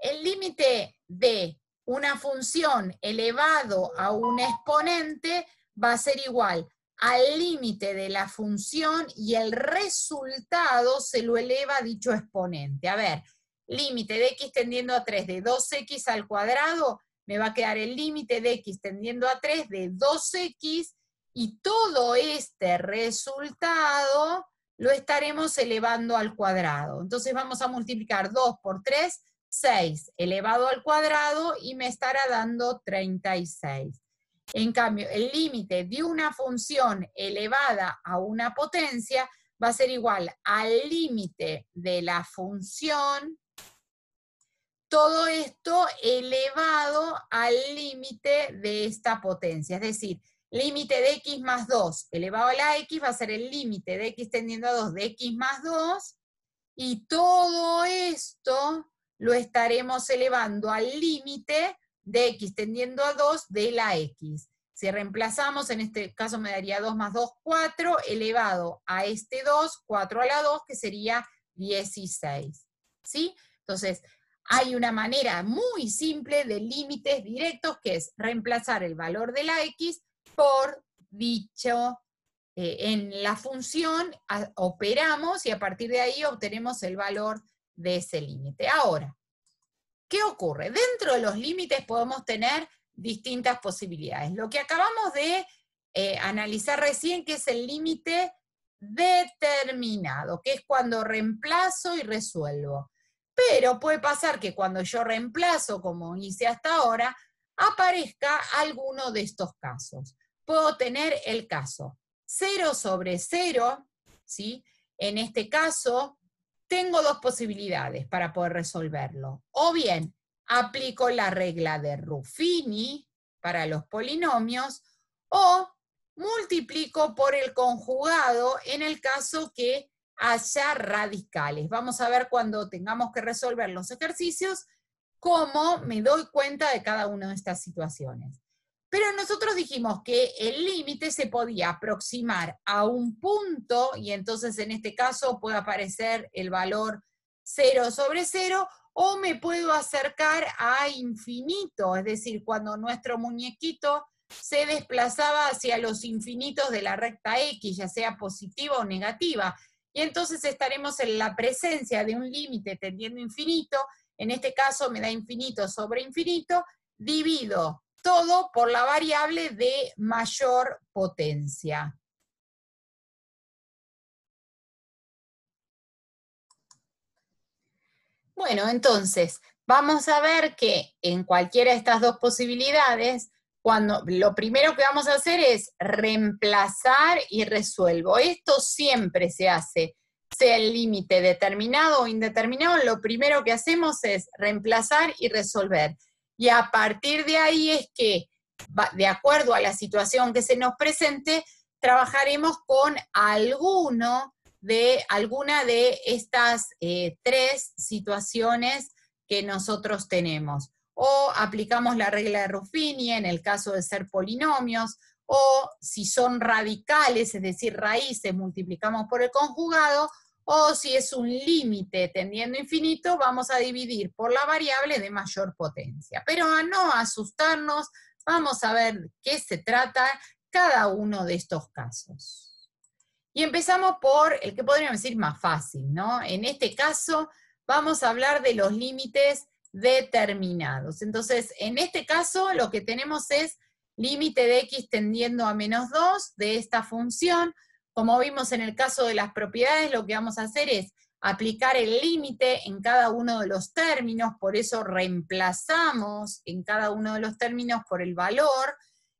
El límite de una función elevado a un exponente va a ser igual al límite de la función y el resultado se lo eleva a dicho exponente. A ver, límite de x tendiendo a 3 de 2x al cuadrado, me va a quedar el límite de x tendiendo a 3 de 2x, Y todo este resultado lo estaremos elevando al cuadrado. Entonces vamos a multiplicar 2 por 3, 6 elevado al cuadrado y me estará dando 36. En cambio, el límite de una función elevada a una potencia va a ser igual al límite de la función, todo esto elevado al límite de esta potencia. Es decir, límite de x más 2 elevado a la x va a ser el límite de x tendiendo a 2 de x más 2, y todo esto lo estaremos elevando al límite de x tendiendo a 2 de la x. Si reemplazamos, en este caso me daría 2 más 2, 4, elevado a este 2, 4 a la 2, que sería 16. ¿Sí? Entonces, hay una manera muy simple de límites directos, que es reemplazar el valor de la x por dicho, en la función operamos y a partir de ahí obtenemos el valor de ese límite. Ahora, ¿qué ocurre? Dentro de los límites podemos tener distintas posibilidades. Lo que acabamos de analizar recién, que es el límite determinado, que es cuando reemplazo y resuelvo. Pero puede pasar que cuando yo reemplazo, como hice hasta ahora, aparezca alguno de estos casos. Puedo tener el caso 0 sobre 0, ¿sí? En este caso, tengo dos posibilidades para poder resolverlo. O bien, aplico la regla de Ruffini para los polinomios, o multiplico por el conjugado en el caso que haya radicales. Vamos a ver cuando tengamos que resolver los ejercicios cómo me doy cuenta de cada una de estas situaciones. Pero nosotros dijimos que el límite se podía aproximar a un punto, y entonces en este caso puede aparecer el valor 0 sobre 0, o me puedo acercar a infinito, es decir, cuando nuestro muñequito se desplazaba hacia los infinitos de la recta X, ya sea positiva o negativa, y entonces estaremos en la presencia de un límite tendiendo a infinito. En este caso me da infinito sobre infinito, divido todo por la variable de mayor potencia. Bueno, entonces, vamos a ver que en cualquiera de estas dos posibilidades, lo primero que vamos a hacer es reemplazar y resuelvo. Esto siempre se hace, sea el límite determinado o indeterminado, lo primero que hacemos es reemplazar y resolver. Y a partir de ahí es que, de acuerdo a la situación que se nos presente, trabajaremos con alguna de estas tres situaciones que nosotros tenemos. O aplicamos la regla de Ruffini en el caso de ser polinomios, o si son radicales, es decir, raíces, multiplicamos por el conjugado, o si es un límite tendiendo a infinito, vamos a dividir por la variable de mayor potencia. Pero a no asustarnos, vamos a ver qué se trata cada uno de estos casos. Y empezamos por el que podríamos decir más fácil, ¿no? En este caso vamos a hablar de los límites determinados. Entonces, en este caso lo que tenemos es límite de x tendiendo a menos 2 de esta función. Como vimos en el caso de las propiedades, lo que vamos a hacer es aplicar el límite en cada uno de los términos, por eso reemplazamos en cada uno de los términos por el valor.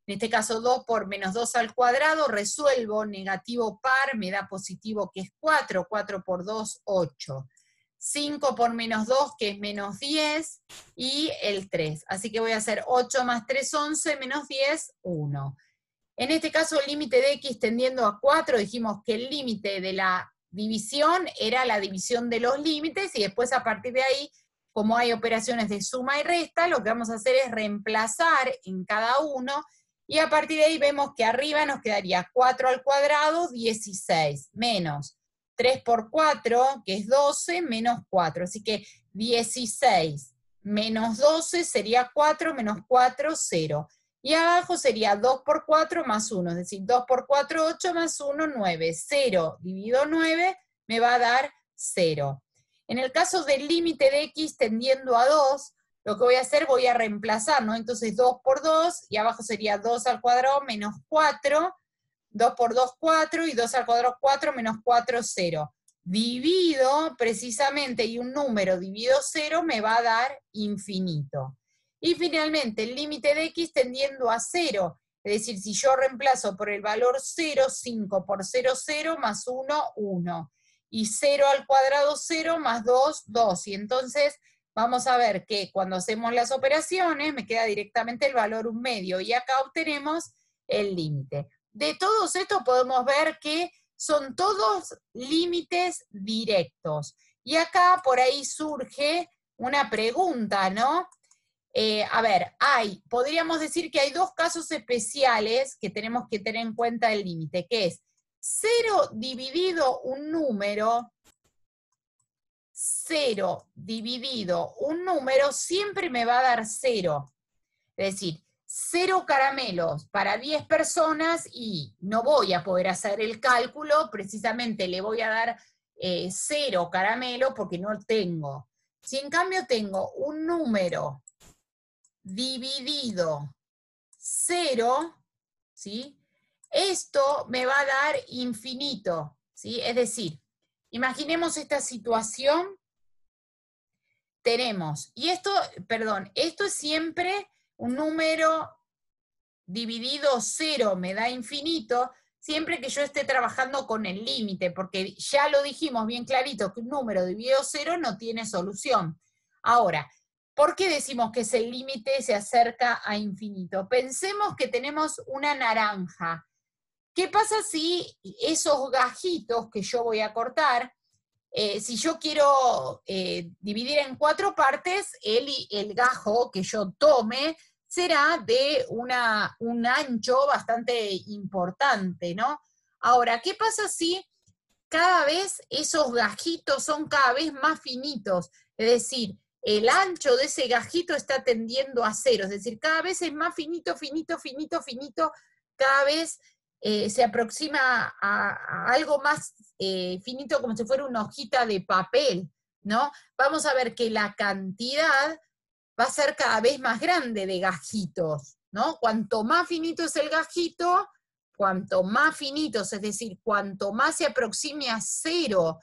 En este caso 2 por menos 2 al cuadrado, resuelvo, negativo par, me da positivo que es 4, 4 por 2, 8. 5 por menos 2, que es menos 10, y el 3. Así que voy a hacer 8 más 3, 11, menos 10, 1. En este caso el límite de x tendiendo a 4, dijimos que el límite de la división era la división de los límites, y después a partir de ahí, como hay operaciones de suma y resta, lo que vamos a hacer es reemplazar en cada uno, y a partir de ahí vemos que arriba nos quedaría 4 al cuadrado, 16, menos 3 por 4, que es 12, menos 4. Así que 16 menos 12 sería 4, menos 4, 0. Y abajo sería 2 por 4 más 1, es decir, 2 por 4, 8, más 1, 9. 0 dividido 9 me va a dar 0. En el caso del límite de x tendiendo a 2, lo que voy a hacer, voy a reemplazar, ¿no? Entonces 2 por 2, y abajo sería 2 al cuadrado menos 4, 2 por 2, 4, y 2 al cuadrado 4, menos 4, 0. Divido precisamente, y un número dividido 0 me va a dar infinito. Y finalmente, el límite de x tendiendo a 0. Es decir, si yo reemplazo por el valor 0, 5 por 0, 0, más 1, 1. Y 0 al cuadrado 0, más 2, 2. Y entonces vamos a ver que cuando hacemos las operaciones me queda directamente el valor 1 medio. Y acá obtenemos el límite. De todos estos podemos ver que son todos límites directos. Y acá por ahí surge una pregunta, ¿no? A ver, podríamos decir que hay dos casos especiales que tenemos que tener en cuenta del límite, que es 0 dividido un número, 0 dividido un número siempre me va a dar 0. Es decir, 0 caramelos para 10 personas y no voy a poder hacer el cálculo, precisamente le voy a dar 0 caramelo porque no tengo. Si en cambio tengo un número dividido 0, ¿sí? Esto me va a dar infinito, ¿sí? Es decir, imaginemos esta situación, tenemos, y esto, perdón, esto es siempre un número dividido 0 me da infinito, siempre que yo esté trabajando con el límite, porque ya lo dijimos bien clarito, que un número dividido 0 no tiene solución. Ahora, ¿por qué decimos que ese límite se acerca a infinito? Pensemos que tenemos una naranja. ¿Qué pasa si esos gajitos que yo voy a cortar, si yo quiero dividir en 4 partes, el gajo que yo tome será de un ancho bastante importante, ¿no? Ahora, ¿qué pasa si cada vez esos gajitos son cada vez más finitos? Es decir, el ancho de ese gajito está tendiendo a 0, es decir, cada vez es más finito, finito, finito, finito, cada vez se aproxima a algo más finito, como si fuera una hojita de papel, ¿no? Vamos a ver que la cantidad va a ser cada vez más grande de gajitos, ¿no? Cuanto más finito es el gajito, cuanto más finitos, es decir, cuanto más se aproxime a 0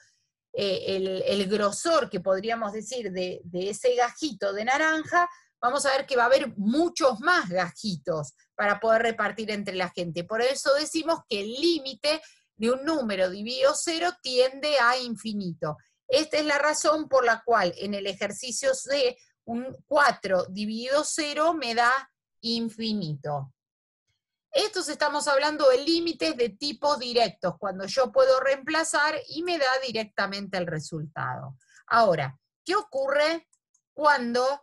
el grosor que podríamos decir de ese gajito de naranja, vamos a ver que va a haber muchos más gajitos para poder repartir entre la gente. Por eso decimos que el límite de un número dividido 0 tiende a infinito. Esta es la razón por la cual en el ejercicio C un 4 dividido 0 me da infinito. Estos estamos hablando de límites de tipo directos, cuando yo puedo reemplazar y me da directamente el resultado. Ahora, ¿qué ocurre cuando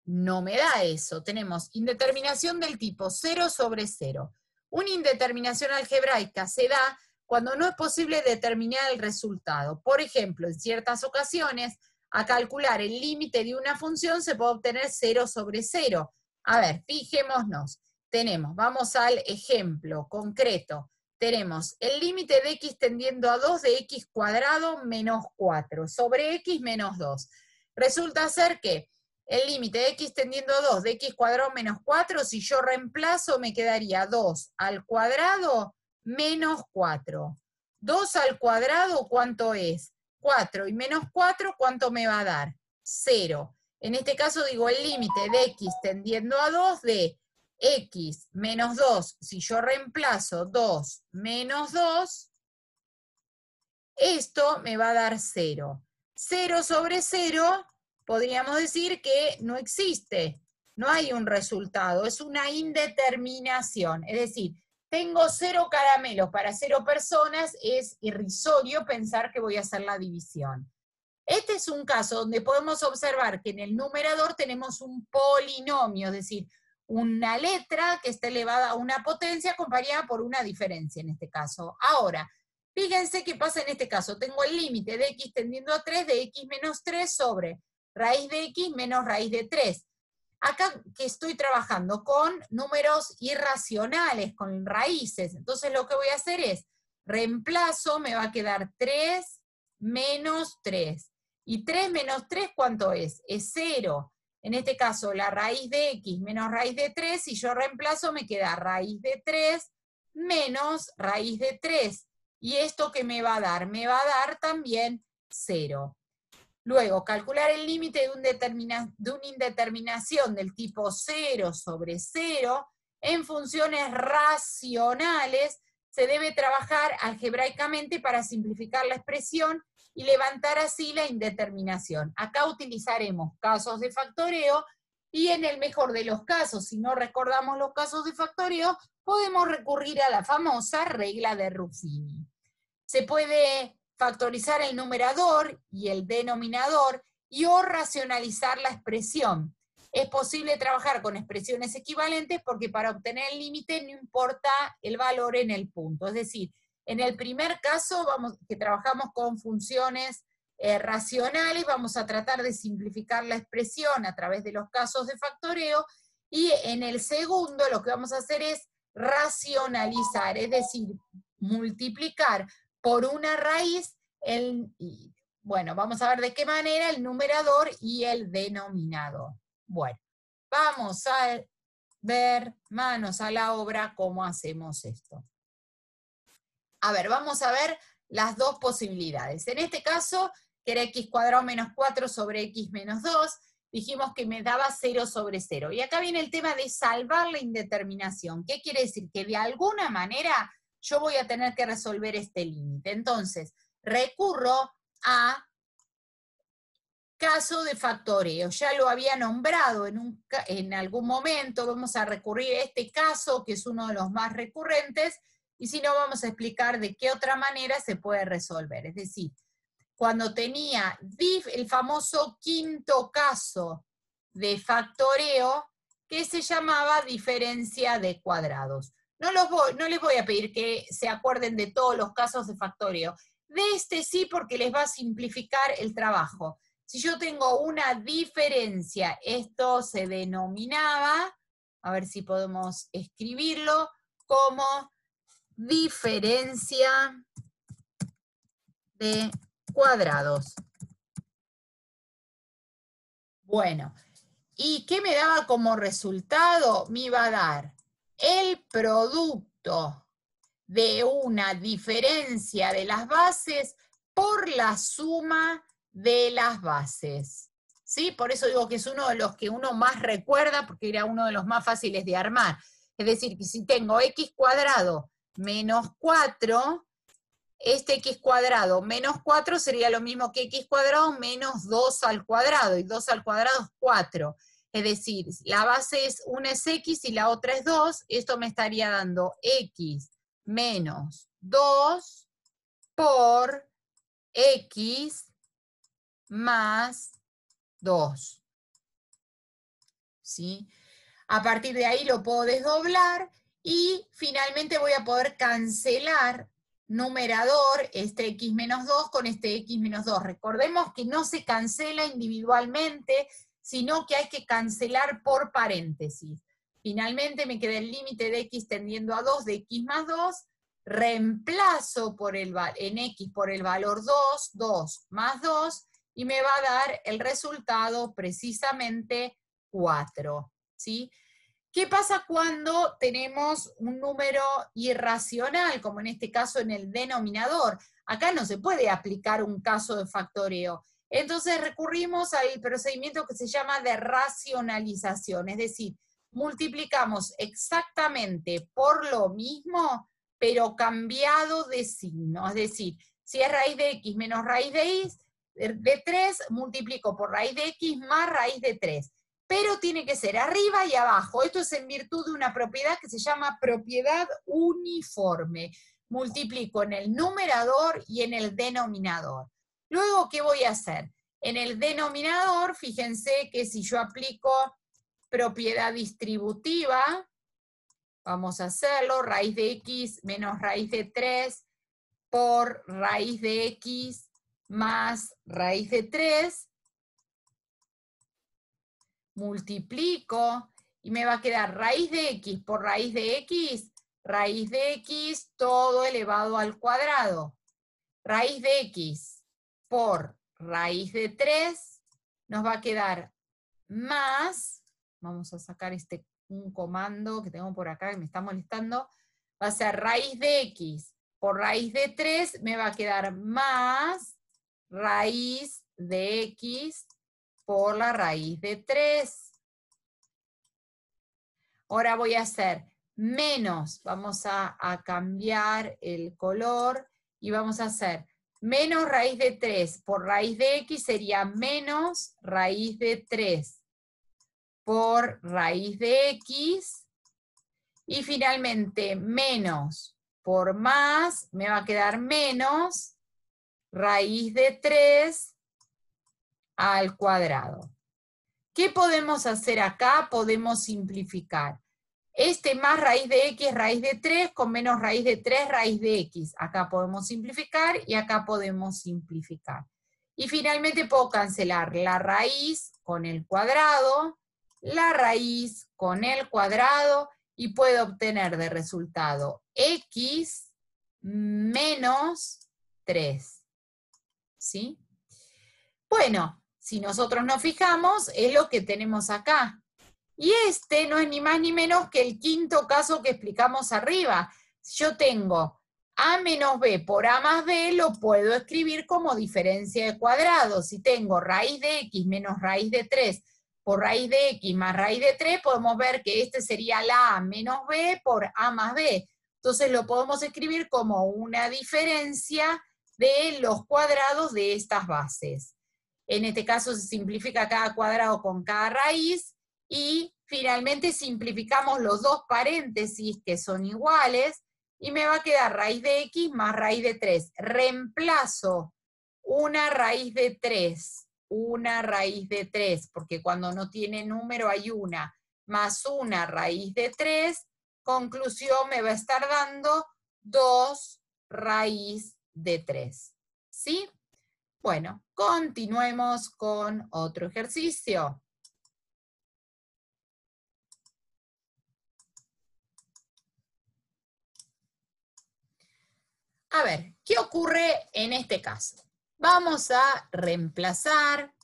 no me da eso? Tenemos indeterminación del tipo 0 sobre 0. Una indeterminación algebraica se da cuando no es posible determinar el resultado. Por ejemplo, en ciertas ocasiones, a calcular el límite de una función se puede obtener 0 sobre 0. A ver, fijémonos. Vamos al ejemplo concreto. Tenemos el límite de x tendiendo a 2 de x cuadrado menos 4 sobre x menos 2. Resulta ser que el límite de x tendiendo a 2 de x cuadrado menos 4, si yo reemplazo me quedaría 2 al cuadrado menos 4. 2 al cuadrado, ¿cuánto es? 4. Y menos 4, ¿cuánto me va a dar? 0. En este caso digo el límite de x tendiendo a 2 de x menos 2, si yo reemplazo 2 menos 2, esto me va a dar 0. 0 sobre 0, podríamos decir que no existe, no hay un resultado, es una indeterminación. Es decir, tengo 0 caramelos para 0 personas, es irrisorio pensar que voy a hacer la división. Este es un caso donde podemos observar que en el numerador tenemos un polinomio, es decir, una letra que está elevada a una potencia acompañada por una diferencia en este caso. Ahora, fíjense qué pasa en este caso. Tengo el límite de x tendiendo a 3 de x menos 3 sobre raíz de x menos raíz de 3. Acá que estoy trabajando con números irracionales, con raíces. Entonces lo que voy a hacer es, reemplazo, me va a quedar 3 menos 3. ¿Y 3 menos 3 cuánto es? Es 0. En este caso, la raíz de x menos raíz de 3, si yo reemplazo me queda raíz de 3 menos raíz de 3. ¿Y esto qué me va a dar? Me va a dar también 0. Luego, calcular el límite de una indeterminación del tipo 0 sobre 0 en funciones racionales. Se debe trabajar algebraicamente para simplificar la expresión y levantar así la indeterminación. Acá utilizaremos casos de factoreo y en el mejor de los casos, si no recordamos los casos de factoreo, podemos recurrir a la famosa regla de Ruffini. Se puede factorizar el numerador y el denominador y o racionalizar la expresión. Es posible trabajar con expresiones equivalentes porque para obtener el límite no importa el valor en el punto. Es decir, en el primer caso que trabajamos con funciones racionales, vamos a tratar de simplificar la expresión a través de los casos de factoreo, y en el segundo lo que vamos a hacer es racionalizar, es decir, multiplicar por una raíz, bueno, vamos a ver de qué manera el numerador y el denominador. Bueno, vamos a ver, manos a la obra, cómo hacemos esto. A ver, vamos a ver las dos posibilidades. En este caso, que era x cuadrado menos 4 sobre x menos 2, dijimos que me daba 0 sobre 0. Y acá viene el tema de salvar la indeterminación. ¿Qué quiere decir? Que de alguna manera yo voy a tener que resolver este límite. Entonces, recurro a caso de factoreo. Ya lo había nombrado en algún momento. Vamos a recurrir a este caso, que es uno de los más recurrentes, y si no, vamos a explicar de qué otra manera se puede resolver. Es decir, cuando tenía el famoso quinto caso de factoreo, que se llamaba diferencia de cuadrados. No les voy a pedir que se acuerden de todos los casos de factoreo. De este sí, porque les va a simplificar el trabajo. Si yo tengo una diferencia, esto se denominaba, a ver si podemos escribirlo, como diferencia de cuadrados. Bueno, ¿y qué me daba como resultado? Me iba a dar el producto de una diferencia de las bases por la suma de las bases. ¿Sí? Por eso digo que es uno de los que uno más recuerda, porque era uno de los más fáciles de armar. Es decir, que si tengo x cuadrado menos 4, este x cuadrado menos 4 sería lo mismo que x cuadrado menos 2 al cuadrado, y 2 al cuadrado es 4. Es decir, la base es una es x y la otra es 2, esto me estaría dando x menos 2 por x más 2. ¿Sí? A partir de ahí lo puedo desdoblar y finalmente voy a poder cancelar numerador, este x menos 2 con este x menos 2. Recordemos que no se cancela individualmente, sino que hay que cancelar por paréntesis. Finalmente me queda el límite de x tendiendo a 2 de x más 2, reemplazo en x por el valor 2, 2 más 2, y me va a dar el resultado precisamente 4. ¿Sí? ¿Qué pasa cuando tenemos un número irracional, como en este caso en el denominador? Acá no se puede aplicar un caso de factoreo. Entonces recurrimos al procedimiento que se llama de racionalización, es decir, multiplicamos exactamente por lo mismo, pero cambiado de signo. Es decir, si es raíz de x menos raíz de 3, multiplico por raíz de x más raíz de 3. Pero tiene que ser arriba y abajo. Esto es en virtud de una propiedad que se llama propiedad uniforme. Multiplico en el numerador y en el denominador. Luego, ¿qué voy a hacer? En el denominador, fíjense que si yo aplico propiedad distributiva, vamos a hacerlo, raíz de x menos raíz de 3 por raíz de x más raíz de 3, multiplico y me va a quedar raíz de x por raíz de x todo elevado al cuadrado. Raíz de x por raíz de 3 nos va a quedar más, vamos a sacar un comando que tengo por acá que me está molestando, va a ser raíz de x por raíz de 3, me va a quedar más raíz de x por la raíz de 3. Ahora voy a hacer menos, vamos a cambiar el color y vamos a hacer menos raíz de 3 por raíz de x sería menos raíz de 3 por raíz de x, y finalmente menos por más me va a quedar menos raíz de 3 al cuadrado. ¿Qué podemos hacer acá? Podemos simplificar. Este más raíz de x, raíz de 3, con menos raíz de 3, raíz de x. Acá podemos simplificar y acá podemos simplificar. Y finalmente puedo cancelar la raíz con el cuadrado, la raíz con el cuadrado, y puedo obtener de resultado x menos 3. ¿Sí? Bueno, si nosotros nos fijamos, es lo que tenemos acá. Y este no es ni más ni menos que el quinto caso que explicamos arriba. Yo tengo a menos b por a más b, lo puedo escribir como diferencia de cuadrados. Si tengo raíz de x menos raíz de 3 por raíz de x más raíz de 3, podemos ver que este sería la a menos b por a más b. Entonces lo podemos escribir como una diferencia de los cuadrados de estas bases. En este caso se simplifica cada cuadrado con cada raíz, y finalmente simplificamos los dos paréntesis que son iguales, y me va a quedar raíz de x más raíz de 3. Reemplazo una raíz de 3, porque cuando no tiene número hay una, más una raíz de 3, conclusión me va a estar dando 2 raíz de 3. ¿Sí? Bueno, continuemos con otro ejercicio. A ver, ¿qué ocurre en este caso? Vamos a reemplazar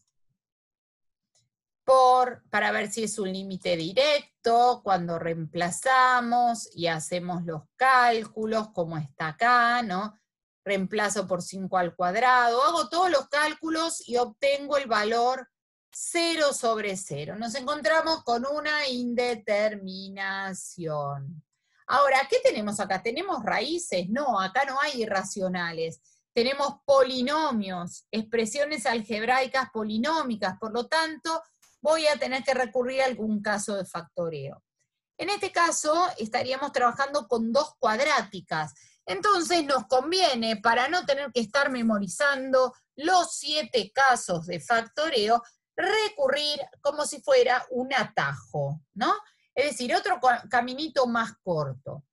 para ver si es un límite directo, cuando reemplazamos y hacemos los cálculos, como está acá, ¿no? Reemplazo por 5 al cuadrado, hago todos los cálculos y obtengo el valor 0 sobre 0. Nos encontramos con una indeterminación. Ahora, ¿qué tenemos acá? ¿Tenemos raíces? No, acá no hay irracionales. Tenemos polinomios, expresiones algebraicas polinómicas, por lo tanto, voy a tener que recurrir a algún caso de factoreo. En este caso, estaríamos trabajando con dos cuadráticas. Entonces nos conviene, para no tener que estar memorizando los 7 casos de factoreo, recurrir como si fuera un atajo, ¿no? Es decir, otro caminito más corto.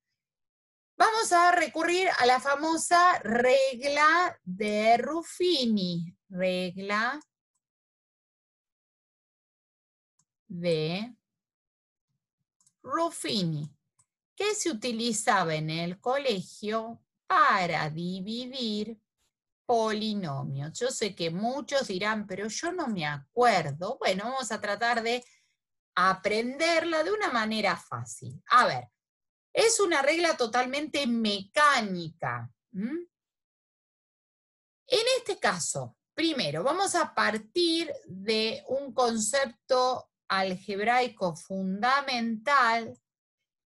Vamos a recurrir a la famosa regla de Ruffini. Regla de Ruffini, que se utilizaba en el colegio para dividir polinomios. Yo sé que muchos dirán, pero yo no me acuerdo. Bueno, vamos a tratar de aprenderla de una manera fácil. A ver, es una regla totalmente mecánica. En este caso, primero, vamos a partir de un concepto algebraico fundamental,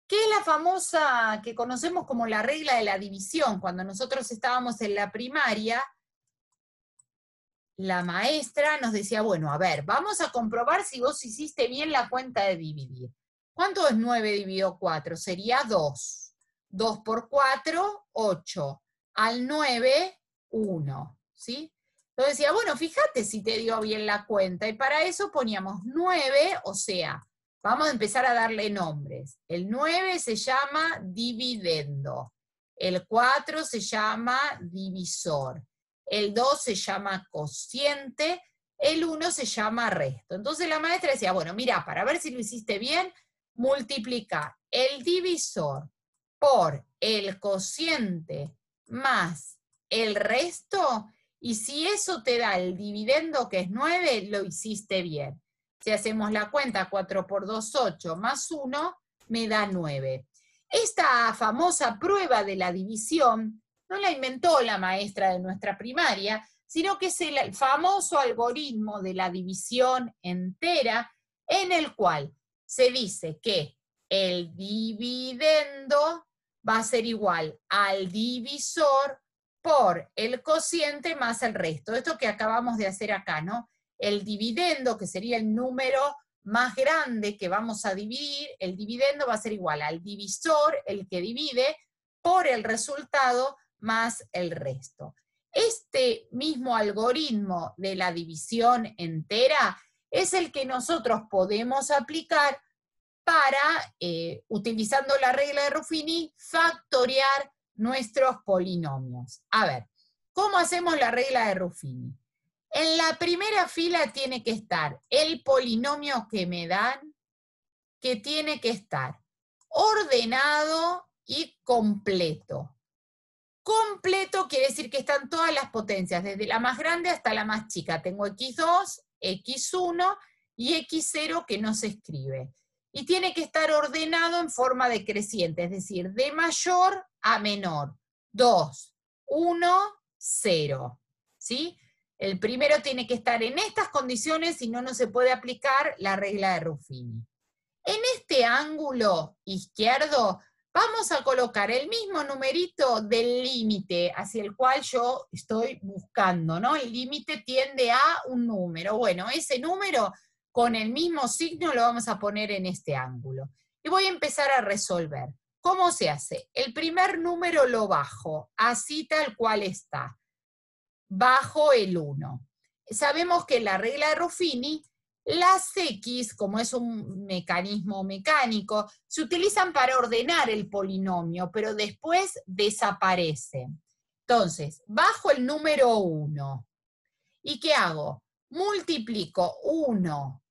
que es la famosa que conocemos como la regla de la división. Cuando nosotros estábamos en la primaria, la maestra nos decía, bueno, a ver, vamos a comprobar si vos hiciste bien la cuenta de dividir. ¿Cuánto es 9 dividido 4? Sería 2. 2 por 4, 8. Al 9, 1. ¿Sí? Entonces decía, bueno, fíjate si te dio bien la cuenta. Y para eso poníamos 9, o sea, vamos a empezar a darle nombres. El 9 se llama dividendo. El 4 se llama divisor. El 2 se llama cociente. El 1 se llama resto. Entonces la maestra decía, bueno, mira, para ver si lo hiciste bien, multiplica el divisor por el cociente más el resto, y si eso te da el dividendo, que es 9, lo hiciste bien. Si hacemos la cuenta, 4 por 2, 8, más 1, me da 9. Esta famosa prueba de la división no la inventó la maestra de nuestra primaria, sino que es el famoso algoritmo de la división entera, en el cual se dice que el dividendo va a ser igual al divisor por el cociente más el resto. Esto que acabamos de hacer acá, ¿no? El dividendo, que sería el número más grande que vamos a dividir, el dividendo va a ser igual al divisor, el que divide, por el resultado más el resto. Este mismo algoritmo de la división entera es el que nosotros podemos aplicar para, utilizando la regla de Ruffini, factoriar nuestros polinomios. A ver, ¿cómo hacemos la regla de Ruffini? En la primera fila tiene que estar el polinomio que me dan, que tiene que estar ordenado y completo. Completo quiere decir que están todas las potencias, desde la más grande hasta la más chica. Tengo x2, x1 y x0 que no se escribe. Y tiene que estar ordenado en forma decreciente, es decir, de mayor a menor. 2, 1, 0. ¿Sí? El primero tiene que estar en estas condiciones, si no, no se puede aplicar la regla de Ruffini. En este ángulo izquierdo vamos a colocar el mismo numerito del límite hacia el cual yo estoy buscando, ¿no? El límite tiende a un número. Bueno, ese número con el mismo signo lo vamos a poner en este ángulo. Y voy a empezar a resolver. ¿Cómo se hace? El primer número lo bajo, así tal cual está. Bajo el 1. Sabemos que la regla de Ruffini, las X, como es un mecanismo mecánico, se utilizan para ordenar el polinomio, pero después desaparecen. Entonces, bajo el número 1. ¿Y qué hago? Multiplico 1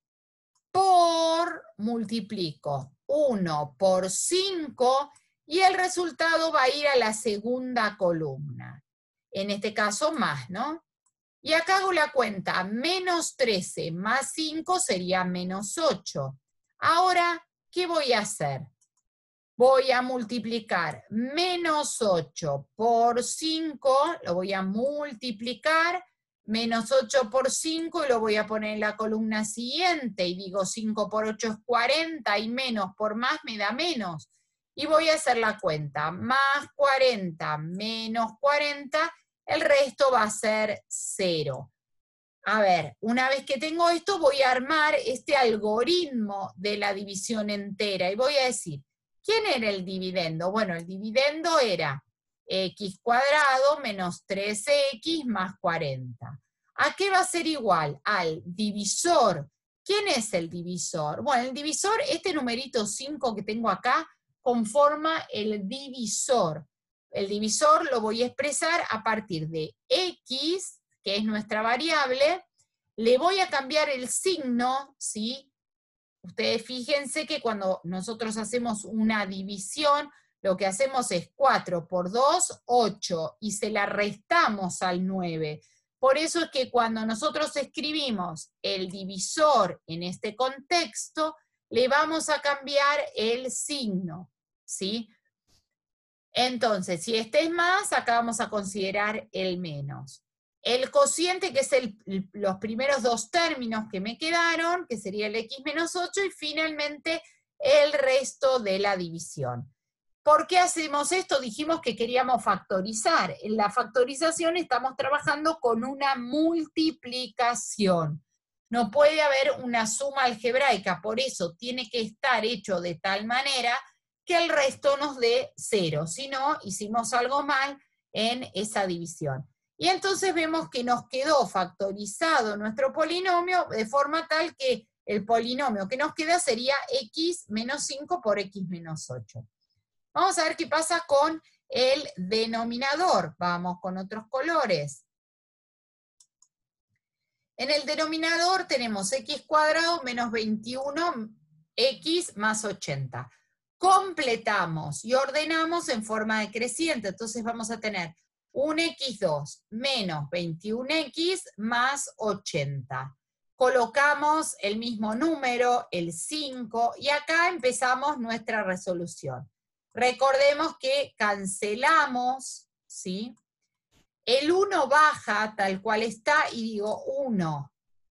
por 5 y el resultado va a ir a la segunda columna. En este caso más, ¿no? Y acá hago la cuenta, menos 13 más 5 sería menos 8. Ahora, ¿qué voy a hacer? Voy a multiplicar menos 8 por 5, lo voy a multiplicar, menos 8 por 5 y lo voy a poner en la columna siguiente, y digo 5 por 8 es 40 y menos por más me da menos. Y voy a hacer la cuenta, más 40 menos 40, el resto va a ser 0. A ver, una vez que tengo esto, voy a armar este algoritmo de la división entera y voy a decir, ¿quién era el dividendo? Bueno, el dividendo era x cuadrado menos 3x más 40. ¿A qué va a ser igual? Al divisor. ¿Quién es el divisor? Bueno, el divisor, este numerito 5 que tengo acá, conforma el divisor. El divisor lo voy a expresar a partir de x, que es nuestra variable, le voy a cambiar el signo, ¿sí? Ustedes fíjense que cuando nosotros hacemos una división, lo que hacemos es 4 por 2, 8, y se la restamos al 9. Por eso es que cuando nosotros escribimos el divisor en este contexto, le vamos a cambiar el signo, ¿sí? Entonces, si este es más, acá vamos a considerar el menos. El cociente, que es los primeros dos términos que me quedaron, que sería el x menos 8, y finalmente el resto de la división. ¿Por qué hacemos esto? Dijimos que queríamos factorizar. En la factorización estamos trabajando con una multiplicación. No puede haber una suma algebraica, por eso tiene que estar hecho de tal manera que el resto nos dé 0, si no, hicimos algo mal en esa división. Y entonces vemos que nos quedó factorizado nuestro polinomio de forma tal que el polinomio que nos queda sería x menos 5 por x menos 8. Vamos a ver qué pasa con el denominador. Vamos con otros colores. En el denominador tenemos x cuadrado menos 21x más 80. Completamos y ordenamos en forma decreciente. Entonces vamos a tener un x2 menos 21x más 80. Colocamos el mismo número, el 5, y acá empezamos nuestra resolución. Recordemos que cancelamos, ¿sí? El 1 baja tal cual está y digo 1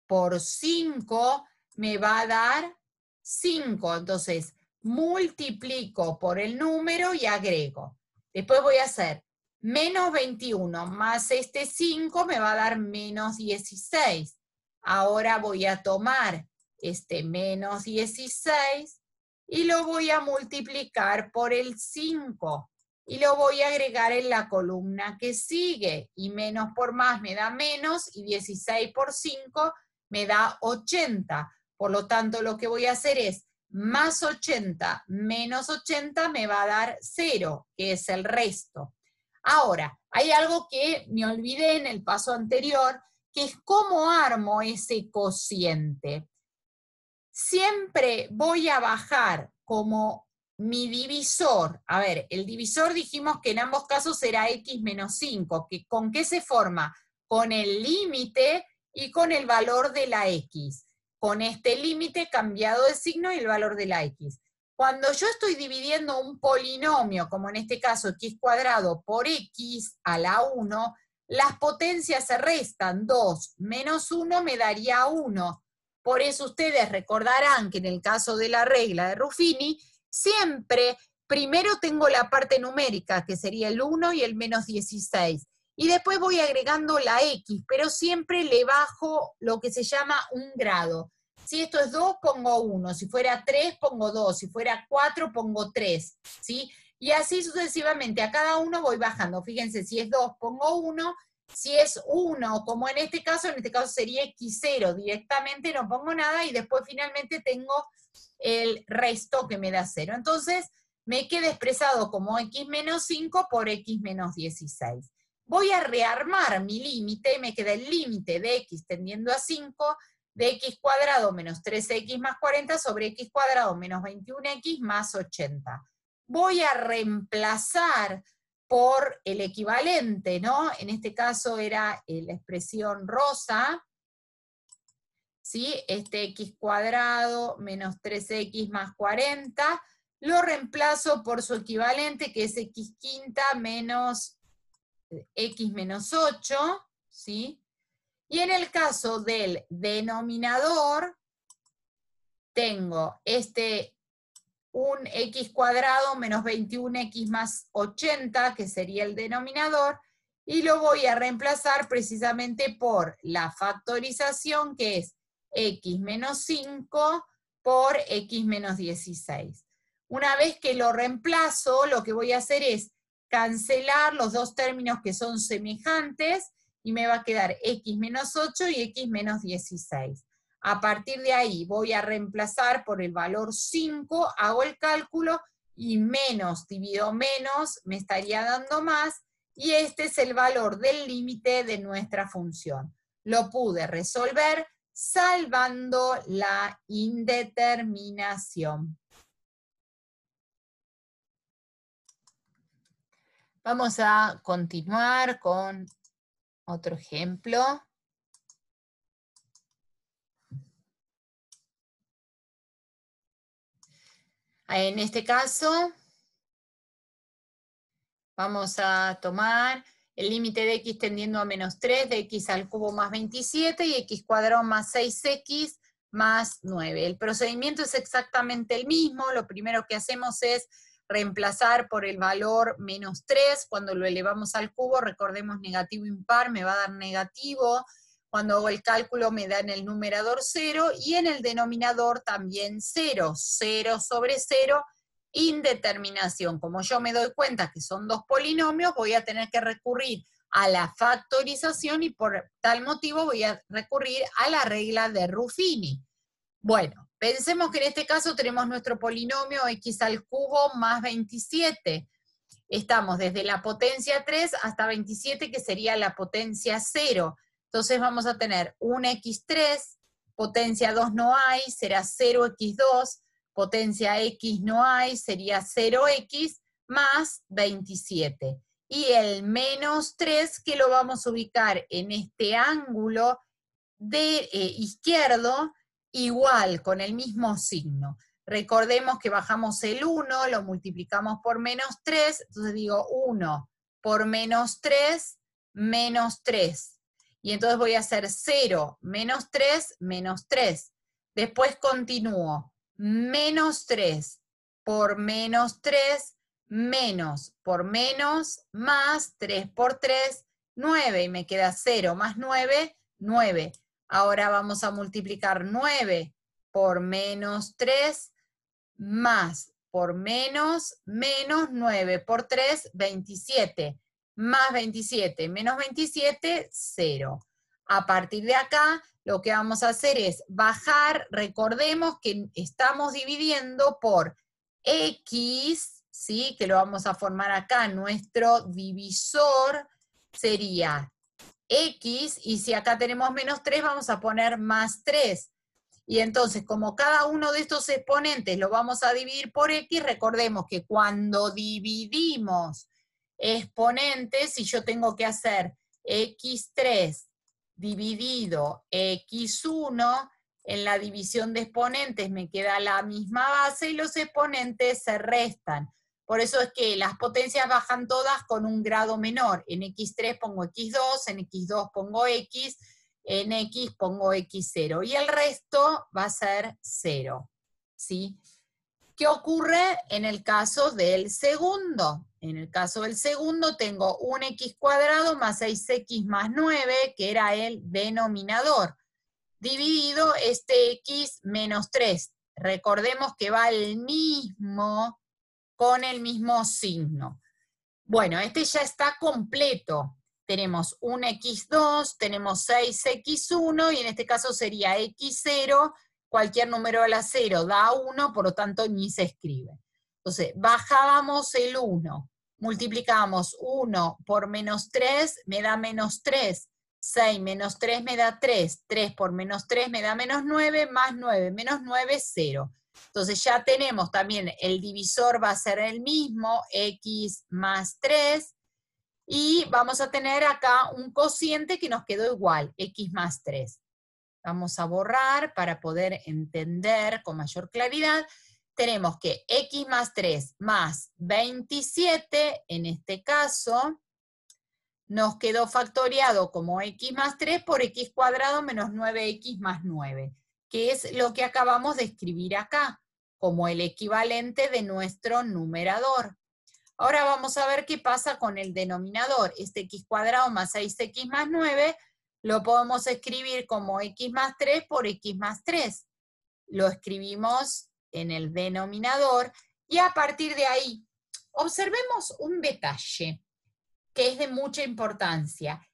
por 5 me va a dar 5. Entonces, multiplico por el número y agrego. Después voy a hacer menos 21 más este 5 me va a dar menos 16. Ahora voy a tomar este menos 16 y lo voy a multiplicar por el 5. Y lo voy a agregar en la columna que sigue. Y menos por más me da menos, y 16 por 5 me da 80. Por lo tanto, lo que voy a hacer es más 80 menos 80 me va a dar 0, que es el resto. Ahora, hay algo que me olvidé en el paso anterior, que es cómo armo ese cociente. Siempre voy a bajar como mi divisor. A ver, el divisor dijimos que en ambos casos será x menos 5. ¿Con qué se forma? Con el límite y con el valor de la x. Con este límite cambiado de signo y el valor de la x. Cuando yo estoy dividiendo un polinomio, como en este caso x cuadrado por x a la 1, las potencias se restan. 2 menos 1 me daría 1. Por eso ustedes recordarán que en el caso de la regla de Ruffini, siempre primero tengo la parte numérica, que sería el 1 y el menos 16. Y después voy agregando la x, pero siempre le bajo lo que se llama un grado. Si esto es 2, pongo 1. Si fuera 3, pongo 2. Si fuera 4, pongo 3. ¿Sí? Y así sucesivamente. A cada uno voy bajando. Fíjense, si es 2, pongo 1. Si es 1, como en este caso sería x0 directamente, no pongo nada y después finalmente tengo el resto que me da 0. Entonces me queda expresado como x menos 5 por x menos 16. Voy a rearmar mi límite y me queda el límite de x tendiendo a 5 de x cuadrado menos 3x más 40 sobre x cuadrado menos 21x más 80. Voy a reemplazar por el equivalente, ¿no? En este caso era la expresión rosa, ¿sí? Este x cuadrado menos 3x más 40, lo reemplazo por su equivalente, que es x quinta menos x menos 8, ¿sí? Y en el caso del denominador, tengo un x cuadrado menos 21x más 80, que sería el denominador, y lo voy a reemplazar precisamente por la factorización, que es x menos 5 por x menos 16. Una vez que lo reemplazo, lo que voy a hacer es cancelar los dos términos que son semejantes, y me va a quedar x menos 8 y x menos 16. A partir de ahí voy a reemplazar por el valor 5, hago el cálculo y menos divido menos me estaría dando más, y este es el valor del límite de nuestra función. Lo pude resolver salvando la indeterminación. Vamos a continuar con otro ejemplo. En este caso, vamos a tomar el límite de x tendiendo a menos 3, de x al cubo más 27 y x cuadrado más 6x más 9. El procedimiento es exactamente el mismo. Lo primero que hacemos es reemplazar por el valor menos 3. Cuando lo elevamos al cubo, recordemos negativo impar, me va a dar negativo. Cuando hago el cálculo me da en el numerador 0 y en el denominador también 0. 0 sobre 0, indeterminación. Como yo me doy cuenta que son dos polinomios, voy a tener que recurrir a la factorización y por tal motivo voy a recurrir a la regla de Ruffini. Bueno, pensemos que en este caso tenemos nuestro polinomio x al cubo más 27. Estamos desde la potencia 3 hasta 27, que sería la potencia 0. Entonces vamos a tener un x3, potencia 2 no hay, será 0x2, potencia x no hay, sería 0x más 27. Y el menos 3, que lo vamos a ubicar en este ángulo de izquierdo, igual, con el mismo signo. Recordemos que bajamos el 1, lo multiplicamos por menos 3, entonces digo 1 por menos 3, menos 3. Y entonces voy a hacer 0, menos 3, menos 3. Después continúo, menos 3 por menos 3, menos por menos, más 3 por 3, 9, y me queda 0 más 9, 9. Ahora vamos a multiplicar 9 por menos 3, más por menos, menos 9 por 3, 27, más 27, menos 27, 0. A partir de acá, lo que vamos a hacer es bajar, recordemos que estamos dividiendo por x, ¿sí? Que lo vamos a formar acá, nuestro divisor sería x, y si acá tenemos menos 3, vamos a poner más 3. Y entonces, como cada uno de estos exponentes lo vamos a dividir por x, recordemos que cuando dividimos exponentes, si yo tengo que hacer x3 dividido x1, en la división de exponentes me queda la misma base y los exponentes se restan. Por eso es que las potencias bajan todas con un grado menor. En x3 pongo x2, en x2 pongo x, en x pongo x0, y el resto va a ser 0, ¿sí? ¿Qué ocurre en el caso del segundo? En el caso del segundo tengo un x cuadrado más 6x más 9, que era el denominador, dividido este x menos 3. Recordemos que va el mismo, con el mismo signo. Bueno, este ya está completo. Tenemos un x2, tenemos 6x1, y en este caso sería x0, cualquier número a la 0 da 1, por lo tanto ni se escribe. Entonces, bajábamos el 1, multiplicamos 1 por menos 3, me da menos 3, 6 menos 3 me da 3, 3 por menos 3 me da menos 9, más 9, menos 9, 0. Entonces ya tenemos también, el divisor va a ser el mismo, x más 3, y vamos a tener acá un cociente que nos quedó igual, x más 3. Vamos a borrar para poder entender con mayor claridad. Tenemos que x más 3 más 27, en este caso, nos quedó factoriado como x más 3 por x cuadrado menos 9x más 9, que es lo que acabamos de escribir acá, como el equivalente de nuestro numerador. Ahora vamos a ver qué pasa con el denominador. Este x cuadrado más 6x más 9 lo podemos escribir como x más 3 por x más 3. Lo escribimos en el denominador, y a partir de ahí, observemos un detalle que es de mucha importancia.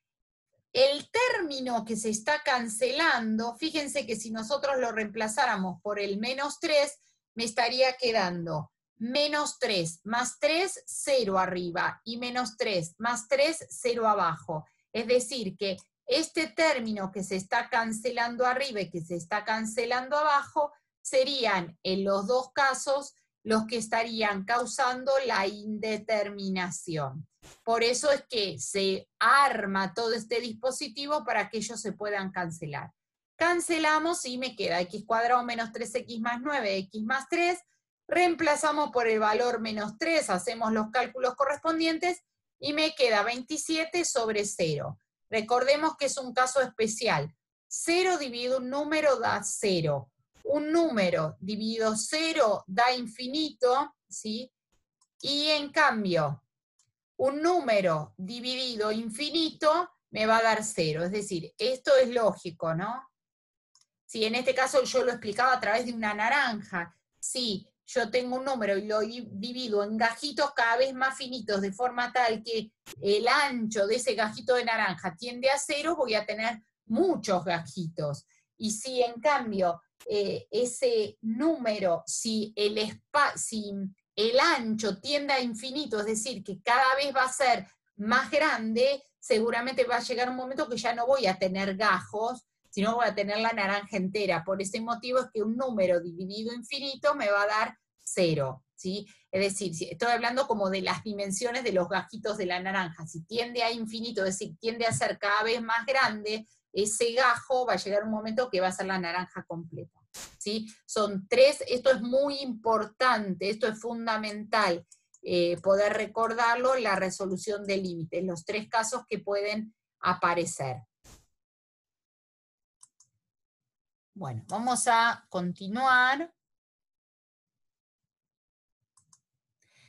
El término que se está cancelando, fíjense que si nosotros lo reemplazáramos por el menos 3, me estaría quedando menos 3 más 3, 0 arriba, y menos 3 más 3, 0 abajo. Es decir, que este término que se está cancelando arriba y que se está cancelando abajo serían, en los dos casos, los que estarían causando la indeterminación. Por eso es que se arma todo este dispositivo para que ellos se puedan cancelar. Cancelamos y me queda x cuadrado menos 3x más 9, x más 3, reemplazamos por el valor menos 3, hacemos los cálculos correspondientes, y me queda 27 sobre 0. Recordemos que es un caso especial. 0 dividido un número da 0. Un número dividido 0 da infinito, ¿sí? Y en cambio, un número dividido infinito me va a dar 0. Es decir, esto es lógico, ¿no? Si en este caso yo lo explicaba a través de una naranja, si yo tengo un número y lo divido en gajitos cada vez más finitos, de forma tal que el ancho de ese gajito de naranja tiende a 0, voy a tener muchos gajitos. Y si en cambio ese número, si el ancho tiende a infinito, es decir, que cada vez va a ser más grande, seguramente va a llegar un momento que ya no voy a tener gajos, sino voy a tener la naranja entera. Por ese motivo es que un número dividido infinito me va a dar 0, ¿sí? Es decir, estoy hablando como de las dimensiones de los gajitos de la naranja. Si tiende a infinito, es decir, tiende a ser cada vez más grande, ese gajo va a llegar un momento que va a ser la naranja completa. ¿sí? Son 3, esto es muy importante, esto es fundamental, poder recordarlo, la resolución de límites, los 3 casos que pueden aparecer. Bueno, vamos a continuar.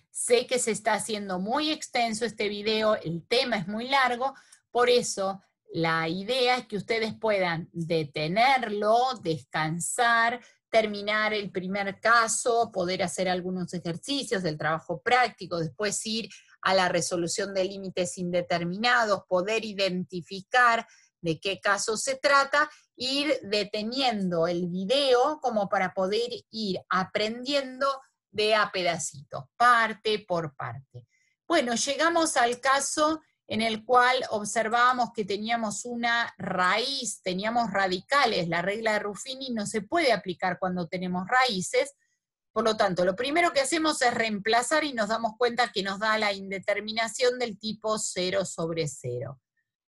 Sé que se está haciendo muy extenso este video, el tema es muy largo, por eso la idea es que ustedes puedan detenerlo, descansar, terminar el primer caso, poder hacer algunos ejercicios del trabajo práctico, después ir a la resolución de límites indeterminados, poder identificar de qué caso se trata, ir deteniendo el video como para poder ir aprendiendo de a pedacitos, parte por parte. Bueno, llegamos al caso en el cual observábamos que teníamos una raíz, teníamos radicales. La regla de Ruffini no se puede aplicar cuando tenemos raíces, por lo tanto, lo primero que hacemos es reemplazar y nos damos cuenta que nos da la indeterminación del tipo 0 sobre 0.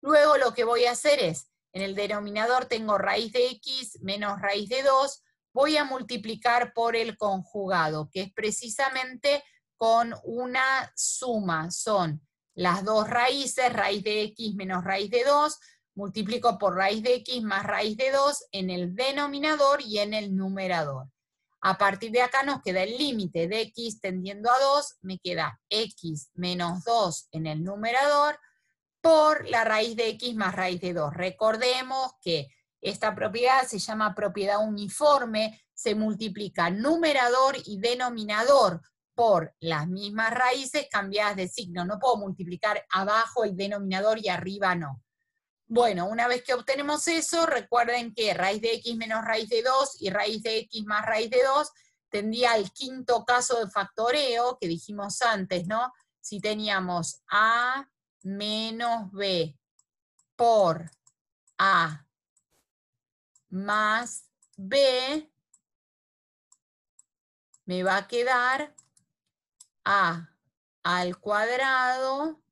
Luego lo que voy a hacer es, en el denominador tengo raíz de x menos raíz de 2, voy a multiplicar por el conjugado, que es precisamente con una suma. Son las dos raíces, raíz de x menos raíz de 2, multiplico por raíz de x más raíz de 2 en el denominador y en el numerador. A partir de acá nos queda el límite de x tendiendo a 2, me queda x menos 2 en el numerador, por la raíz de x más raíz de 2. Recordemos que esta propiedad se llama propiedad uniforme, se multiplica numerador y denominador por las mismas raíces cambiadas de signo. No puedo multiplicar abajo el denominador y arriba no. Bueno, una vez que obtenemos eso, recuerden que raíz de x menos raíz de 2 y raíz de x más raíz de 2 tendría el quinto caso de factoreo que dijimos antes, ¿no? Si teníamos a menos b por a más b, me va a quedar a al cuadrado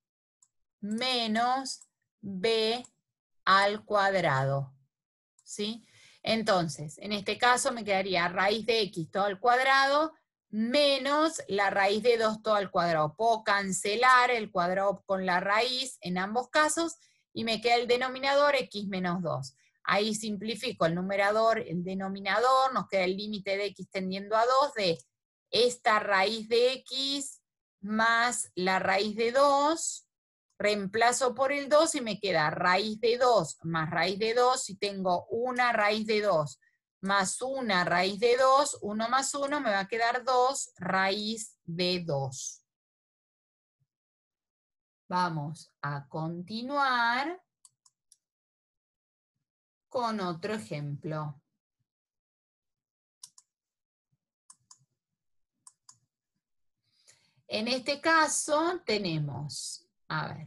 menos b al cuadrado, ¿sí? Entonces, en este caso me quedaría raíz de x todo al cuadrado menos la raíz de 2 todo al cuadrado. Puedo cancelar el cuadrado con la raíz en ambos casos y me queda el denominador x menos 2. Ahí simplifico el numerador, el denominador, nos queda el límite de x tendiendo a 2 de esta raíz de x más la raíz de 2, reemplazo por el 2 y me queda raíz de 2 más raíz de 2, y tengo una raíz de 2 más una raíz de 2, 1 más 1, me va a quedar 2 raíz de 2. Vamos a continuar con otro ejemplo. En este caso tenemos, a ver,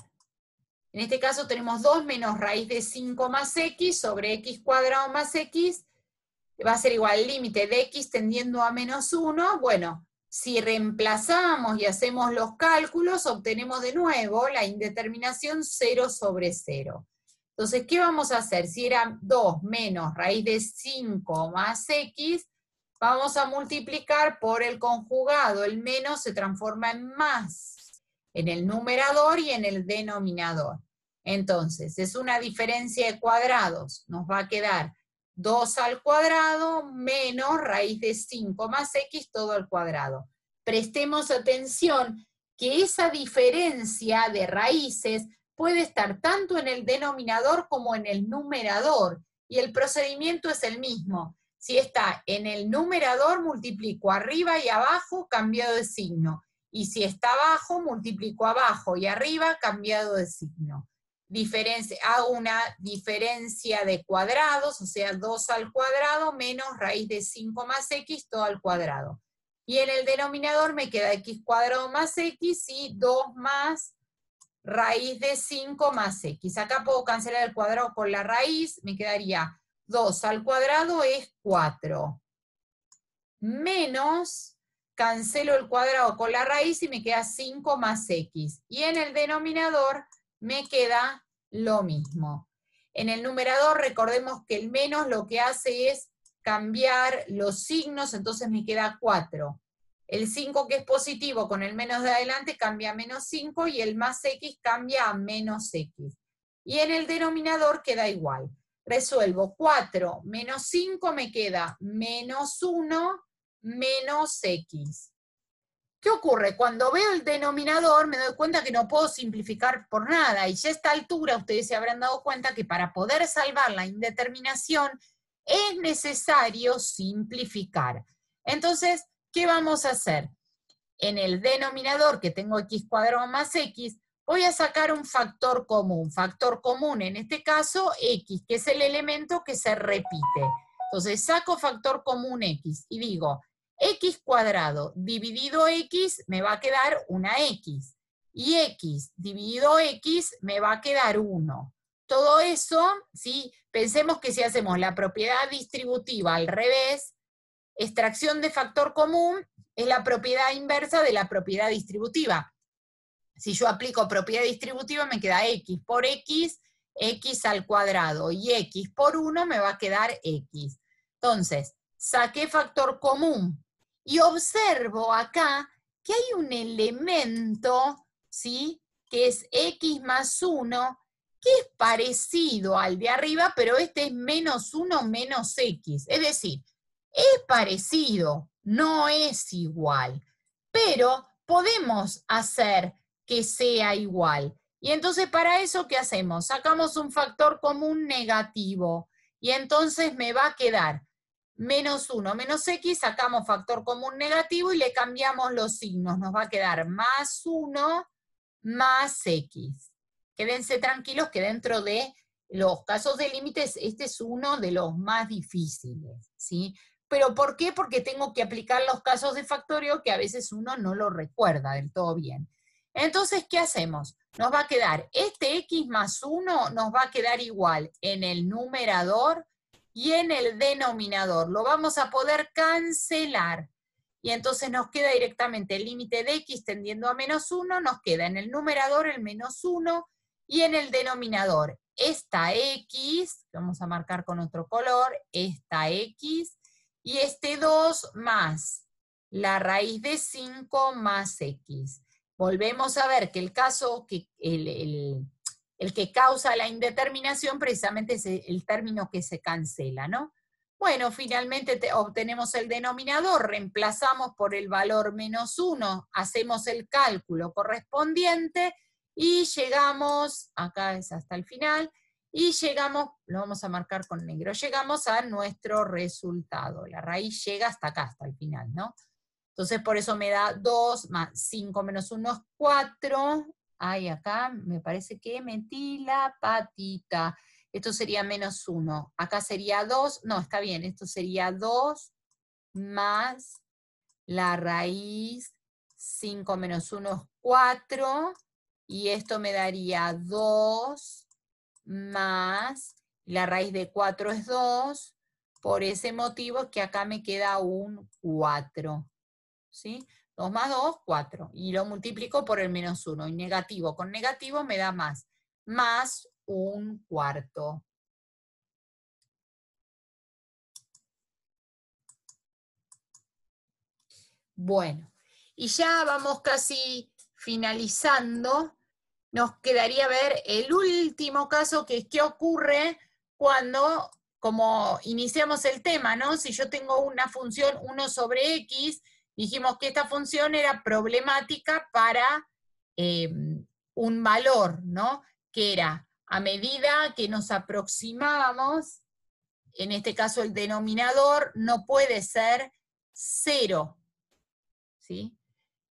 en este caso tenemos 2 menos raíz de 5 más x sobre x cuadrado más x, va a ser igual al límite de x tendiendo a menos 1. Bueno, si reemplazamos y hacemos los cálculos, obtenemos de nuevo la indeterminación 0 sobre 0. Entonces, ¿qué vamos a hacer? Si era 2 menos raíz de 5 más x, vamos a multiplicar por el conjugado. El menos se transforma en más, en el numerador y en el denominador. Entonces, es una diferencia de cuadrados. Nos va a quedar 2 al cuadrado menos raíz de 5 más x todo al cuadrado. Prestemos atención que esa diferencia de raíces puede estar tanto en el denominador como en el numerador, y el procedimiento es el mismo. Si está en el numerador, multiplico arriba y abajo cambiado de signo, y si está abajo, multiplico abajo y arriba cambiado de signo. Hago una diferencia de cuadrados, o sea, 2 al cuadrado menos raíz de 5 más x todo al cuadrado. Y en el denominador me queda x cuadrado más x y 2 más raíz de 5 más x. Acá puedo cancelar el cuadrado con la raíz, me quedaría 2 al cuadrado es 4. Menos, cancelo el cuadrado con la raíz y me queda 5 más x. Y en el denominador me queda lo mismo. En el numerador recordemos que el menos lo que hace es cambiar los signos, entonces me queda 4. El 5 que es positivo con el menos de adelante cambia a menos 5 y el más x cambia a menos x. Y en el denominador queda igual. Resuelvo 4 menos 5 me queda menos 1 menos x. ¿Qué ocurre? Cuando veo el denominador me doy cuenta que no puedo simplificar por nada y ya a esta altura ustedes se habrán dado cuenta que para poder salvar la indeterminación es necesario simplificar. Entonces, ¿qué vamos a hacer? En el denominador que tengo x cuadrado más x, voy a sacar un factor común. Factor común, en este caso, x, que es el elemento que se repite. Entonces, saco factor común x y digo, x cuadrado dividido x me va a quedar una x. Y x dividido x me va a quedar 1. Todo eso, ¿sí? Pensemos que si hacemos la propiedad distributiva al revés, extracción de factor común es la propiedad inversa de la propiedad distributiva. Si yo aplico propiedad distributiva me queda x por x, x al cuadrado, y x por 1 me va a quedar x. Entonces, saqué factor común y observo acá que hay un elemento, ¿sí?, que es x más 1, que es parecido al de arriba, pero este es menos 1 menos x. Es decir, es parecido, no es igual, pero podemos hacer que sea igual. Y entonces para eso, ¿qué hacemos? Sacamos un factor común negativo y entonces me va a quedar menos 1 menos x, sacamos factor común negativo y le cambiamos los signos. Nos va a quedar más 1 más x. Quédense tranquilos que dentro de los casos de límites este es uno de los más difíciles, ¿sí? ¿Pero por qué? Porque tengo que aplicar los casos de factorio que a veces uno no lo recuerda del todo bien. Entonces, ¿qué hacemos? Nos va a quedar, este x más 1 nos va a quedar igual en el numerador y en el denominador. Lo vamos a poder cancelar. Y entonces nos queda directamente el límite de x tendiendo a menos 1, nos queda en el numerador el menos 1 y en el denominador esta x, vamos a marcar con otro color, esta x, y este 2 más la raíz de 5 más x. Volvemos a ver que el caso, que el que causa la indeterminación precisamente es el término que se cancela, ¿no? Bueno, finalmente obtenemos el denominador, reemplazamos por el valor menos 1, hacemos el cálculo correspondiente y llegamos, acá es hasta el final, y llegamos, lo vamos a marcar con negro, llegamos a nuestro resultado. La raíz llega hasta acá, hasta el final, ¿no? Entonces por eso me da 2 más 5 menos 1 es 4. Ay, acá me parece que metí la patita. Esto sería menos 1. Acá sería 2. No, está bien. Esto sería 2 más la raíz. 5 menos 1 es 4. Y esto me daría 2 más la raíz de 4 es 2. Por ese motivo es que acá me queda un 4. ¿Sí? 2 más 2, 4. Y lo multiplico por el menos 1. Y negativo con negativo me da más. Más un cuarto. Bueno, y ya vamos casi finalizando. Nos quedaría ver el último caso, que es qué ocurre cuando, como iniciamos el tema, ¿no? Si yo tengo una función 1 sobre x, dijimos que esta función era problemática para un valor, ¿no? Que era, a medida que nos aproximábamos, en este caso el denominador no puede ser 0, ¿sí?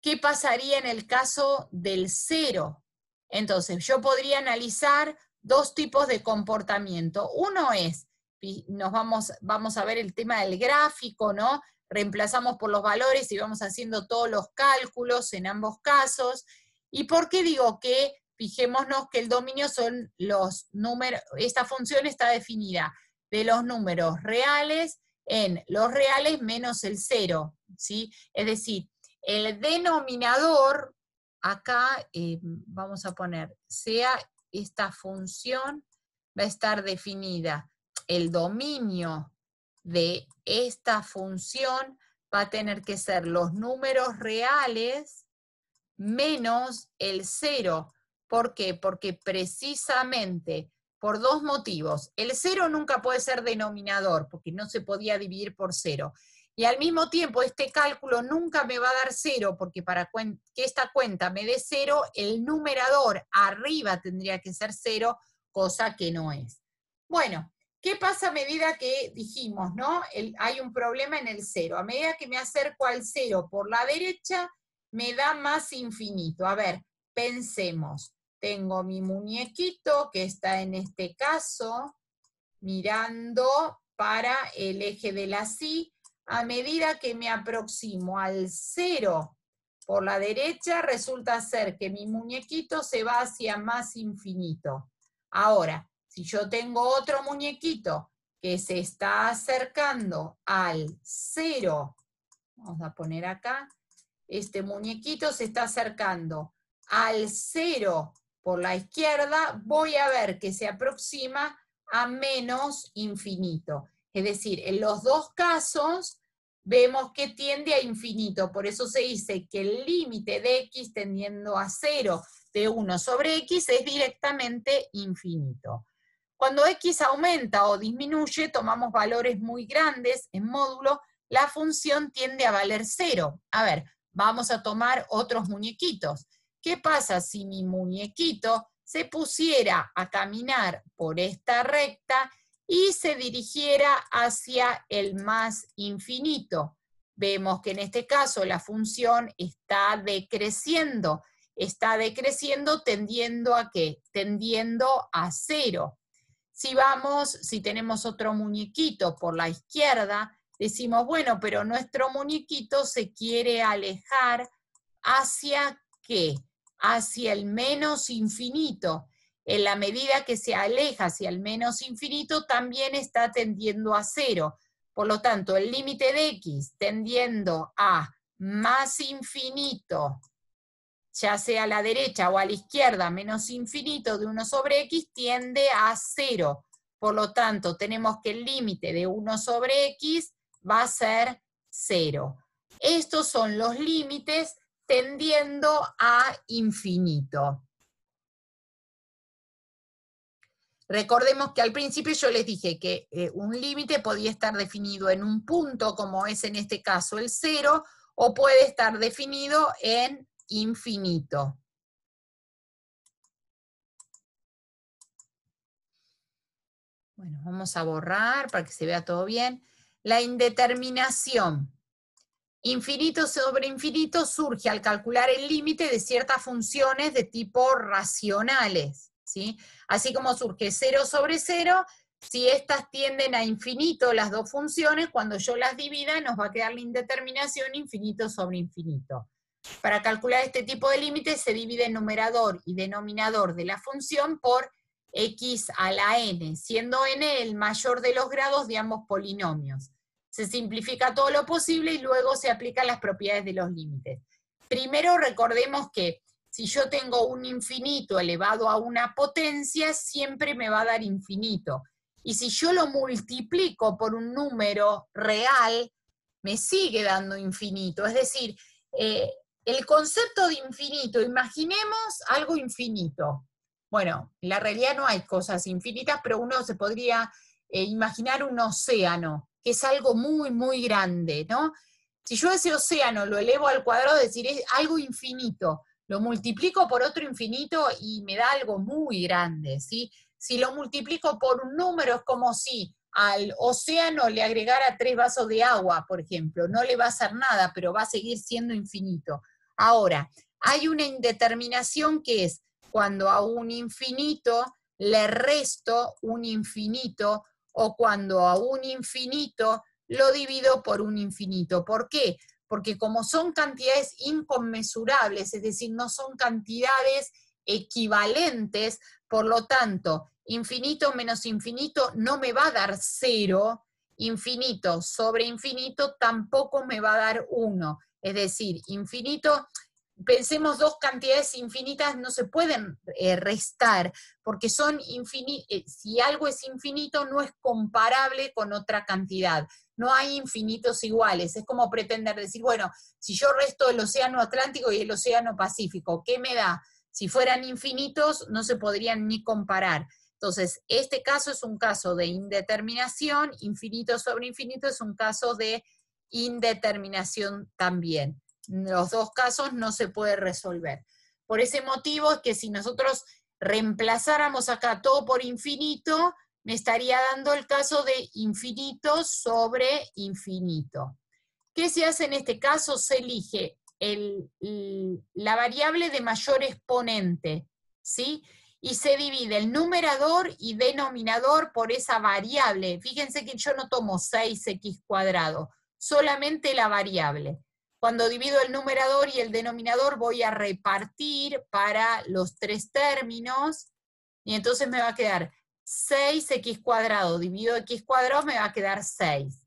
¿Qué pasaría en el caso del 0? Entonces, yo podría analizar dos tipos de comportamiento. Uno es, vamos a ver el tema del gráfico, ¿no? Reemplazamos por los valores y vamos haciendo todos los cálculos en ambos casos. ¿Y por qué digo que fijémonos que el dominio son los números? Esta función está definida de los números reales en los reales menos el 0, ¿sí? Es decir, el denominador, acá vamos a poner, sea esta función, va a estar definida el dominio de esta función va a tener que ser los números reales menos el 0. ¿Por qué? Porque precisamente por dos motivos. El 0 nunca puede ser denominador, porque no se podía dividir por 0. Y al mismo tiempo, este cálculo nunca me va a dar 0, porque para que esta cuenta me dé 0, el numerador arriba tendría que ser 0, cosa que no es. Bueno, ¿qué pasa a medida que dijimos, no? Hay un problema en el 0. A medida que me acerco al 0 por la derecha, me da más infinito. A ver, pensemos. Tengo mi muñequito que está en este caso mirando para el eje de la Y. A medida que me aproximo al 0 por la derecha, resulta ser que mi muñequito se va hacia más infinito. Ahora, si yo tengo otro muñequito que se está acercando al 0, vamos a poner acá, este muñequito se está acercando al 0 por la izquierda, voy a ver que se aproxima a menos infinito. Es decir, en los dos casos vemos que tiende a infinito, por eso se dice que el límite de x tendiendo a 0 de 1 sobre x es directamente infinito. Cuando x aumenta o disminuye, tomamos valores muy grandes en módulo, la función tiende a valer 0. A ver, vamos a tomar otros muñequitos. ¿Qué pasa si mi muñequito se pusiera a caminar por esta recta y se dirigiera hacia el más infinito? Vemos que en este caso la función está decreciendo. Está decreciendo tendiendo ¿a qué? Tendiendo a 0. Si tenemos otro muñequito por la izquierda, decimos, bueno, pero nuestro muñequito se quiere alejar ¿hacia qué? Hacia el menos infinito. En la medida que se aleja hacia el menos infinito, también está tendiendo a 0. Por lo tanto, el límite de x tendiendo a más infinito, ya sea a la derecha o a la izquierda, menos infinito de 1 sobre x, tiende a 0. Por lo tanto, tenemos que el límite de 1 sobre x va a ser 0. Estos son los límites tendiendo a infinito. Recordemos que al principio yo les dije que un límite podía estar definido en un punto, como es en este caso el 0, o puede estar definido en infinito. Bueno, vamos a borrar para que se vea todo bien. La indeterminación. Infinito sobre infinito surge al calcular el límite de ciertas funciones de tipo racionales, ¿sí? Así como surge 0 sobre 0, si estas tienden a infinito, las dos funciones, cuando yo las divida nos va a quedar la indeterminación infinito sobre infinito. Para calcular este tipo de límites se divide el numerador y denominador de la función por x a la n, siendo n el mayor de los grados de ambos polinomios. Se simplifica todo lo posible y luego se aplican las propiedades de los límites. Primero recordemos que si yo tengo un infinito elevado a una potencia, siempre me va a dar infinito. Y si yo lo multiplico por un número real, me sigue dando infinito. Es decir, el concepto de infinito, imaginemos algo infinito. Bueno, en la realidad no hay cosas infinitas, pero uno se podría imaginar un océano, que es algo muy, muy grande, ¿no? Si yo ese océano lo elevo al cuadrado, es decir, es algo infinito, lo multiplico por otro infinito y me da algo muy grande, ¿sí? Si lo multiplico por un número, es como si al océano le agregara 3 vasos de agua, por ejemplo. No le va a hacer nada, pero va a seguir siendo infinito. Ahora, hay una indeterminación que es cuando a un infinito le resto un infinito, o cuando a un infinito lo divido por un infinito. ¿Por qué? Porque como son cantidades inconmensurables, es decir, no son cantidades equivalentes, por lo tanto, infinito menos infinito no me va a dar 0, infinito sobre infinito tampoco me va a dar 1. Es decir, infinito pensemos, dos cantidades infinitas no se pueden restar, porque son si algo es infinito no es comparable con otra cantidad. No hay infinitos iguales. Es como pretender decir, bueno, si yo resto el océano Atlántico y el océano Pacífico, ¿qué me da? Si fueran infinitos, no se podrían ni comparar. Entonces, este caso es un caso de indeterminación, infinito sobre infinito es un caso de indeterminación también. Los dos casos no se puede resolver. Por ese motivo es que si nosotros reemplazáramos acá todo por infinito, me estaría dando el caso de infinito sobre infinito. ¿Qué se hace en este caso? Se elige la variable de mayor exponente, ¿sí? Y se divide el numerador y denominador por esa variable. Fíjense que yo no tomo 6x cuadrado, solamente la variable. Cuando divido el numerador y el denominador voy a repartir para los tres términos, y entonces me va a quedar 6x cuadrado dividido x cuadrado me va a quedar 6.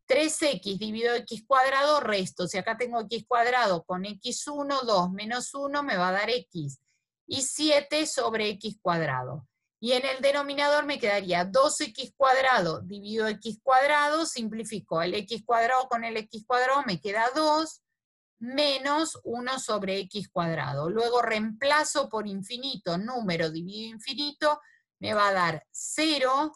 3x dividido x cuadrado resto. Si acá tengo x cuadrado con x1, 2 menos 1 me va a dar x. Y 7 sobre x cuadrado. Y en el denominador me quedaría 2x cuadrado dividido x cuadrado, simplifico el x cuadrado con el x cuadrado, me queda 2, menos 1 sobre x cuadrado. Luego reemplazo por infinito, número dividido infinito, me va a dar 0,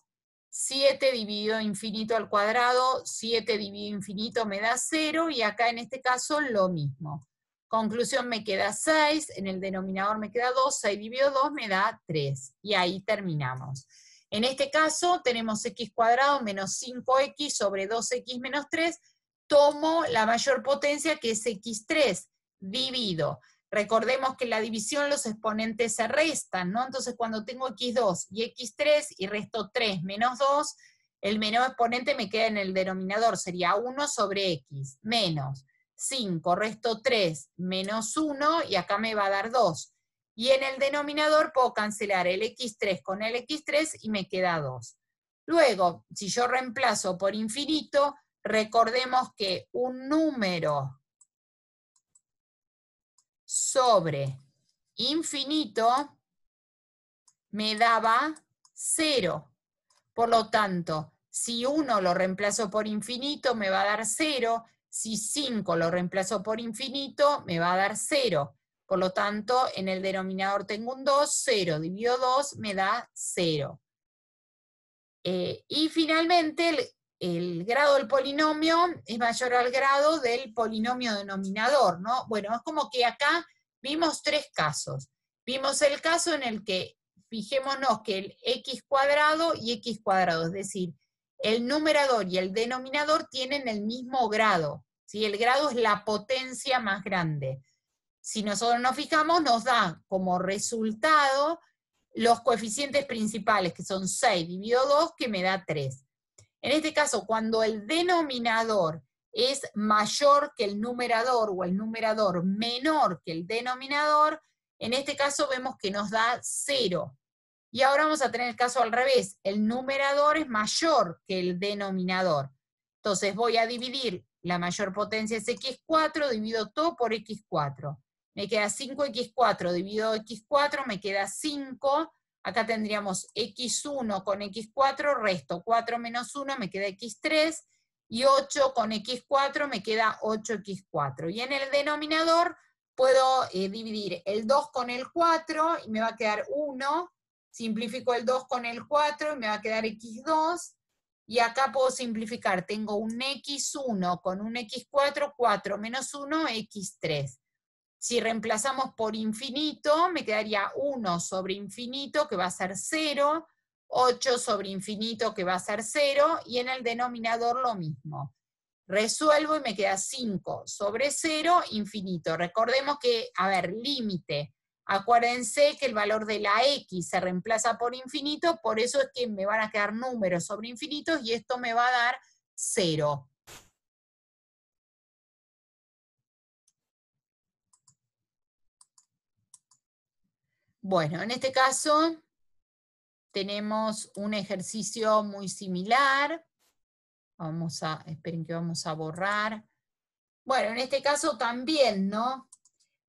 7 dividido infinito al cuadrado, 7 dividido infinito me da 0, y acá en este caso lo mismo. Conclusión, me queda 6, en el denominador me queda 2, 6 dividido 2 me da 3, y ahí terminamos. En este caso tenemos x cuadrado menos 5x sobre 2x menos 3, tomo la mayor potencia que es x3, divido. Recordemos que en la división los exponentes se restan, ¿no? Entonces cuando tengo x2 y x3 y resto 3 menos 2, el menor exponente me queda en el denominador, sería 1 sobre x, menos 5, resto 3 menos 1, y acá me va a dar 2. Y en el denominador puedo cancelar el x3 con el x3 y me queda 2. Luego, si yo reemplazo por infinito, recordemos que un número sobre infinito me daba 0. Por lo tanto, si 1 lo reemplazo por infinito me va a dar 0. Si 5 lo reemplazo por infinito me va a dar 0. Por lo tanto, en el denominador tengo un 2, 0 dividido 2 me da 0. Y finalmente, el grado del polinomio es mayor al grado del polinomio denominador, ¿no? Bueno, es como que acá vimos tres casos. Vimos el caso en el que, fijémonos que el x cuadrado y x cuadrado, es decir, el numerador y el denominador tienen el mismo grado, ¿sí? El grado es la potencia más grande. Si nosotros nos fijamos, nos da como resultado los coeficientes principales, que son 6 dividido 2, que me da 3. En este caso, cuando el denominador es mayor que el numerador o el numerador menor que el denominador, en este caso vemos que nos da 0. Y ahora vamos a tener el caso al revés. El numerador es mayor que el denominador. Entonces voy a dividir, la mayor potencia es x4, divido todo por x4. Me queda 5x4 dividido x4, me queda 5. Acá tendríamos x1 con x4, resto 4 menos 1, me queda x3. Y 8 con x4 me queda 8x4. Y en el denominador puedo dividir el 2 con el 4 y me va a quedar 1. Simplifico el 2 con el 4 y me va a quedar x2. Y acá puedo simplificar, tengo un x1 con un x4, 4 menos 1, x3. Si reemplazamos por infinito, me quedaría 1 sobre infinito, que va a ser 0, 8 sobre infinito, que va a ser 0, y en el denominador lo mismo. Resuelvo y me queda 5 sobre 0, infinito. Recordemos que, a ver, límite. Acuérdense que el valor de la x se reemplaza por infinito, por eso es que me van a quedar números sobre infinitos y esto me va a dar 0. Bueno, en este caso tenemos un ejercicio muy similar. Esperen que vamos a borrar. Bueno, en este caso también, ¿no?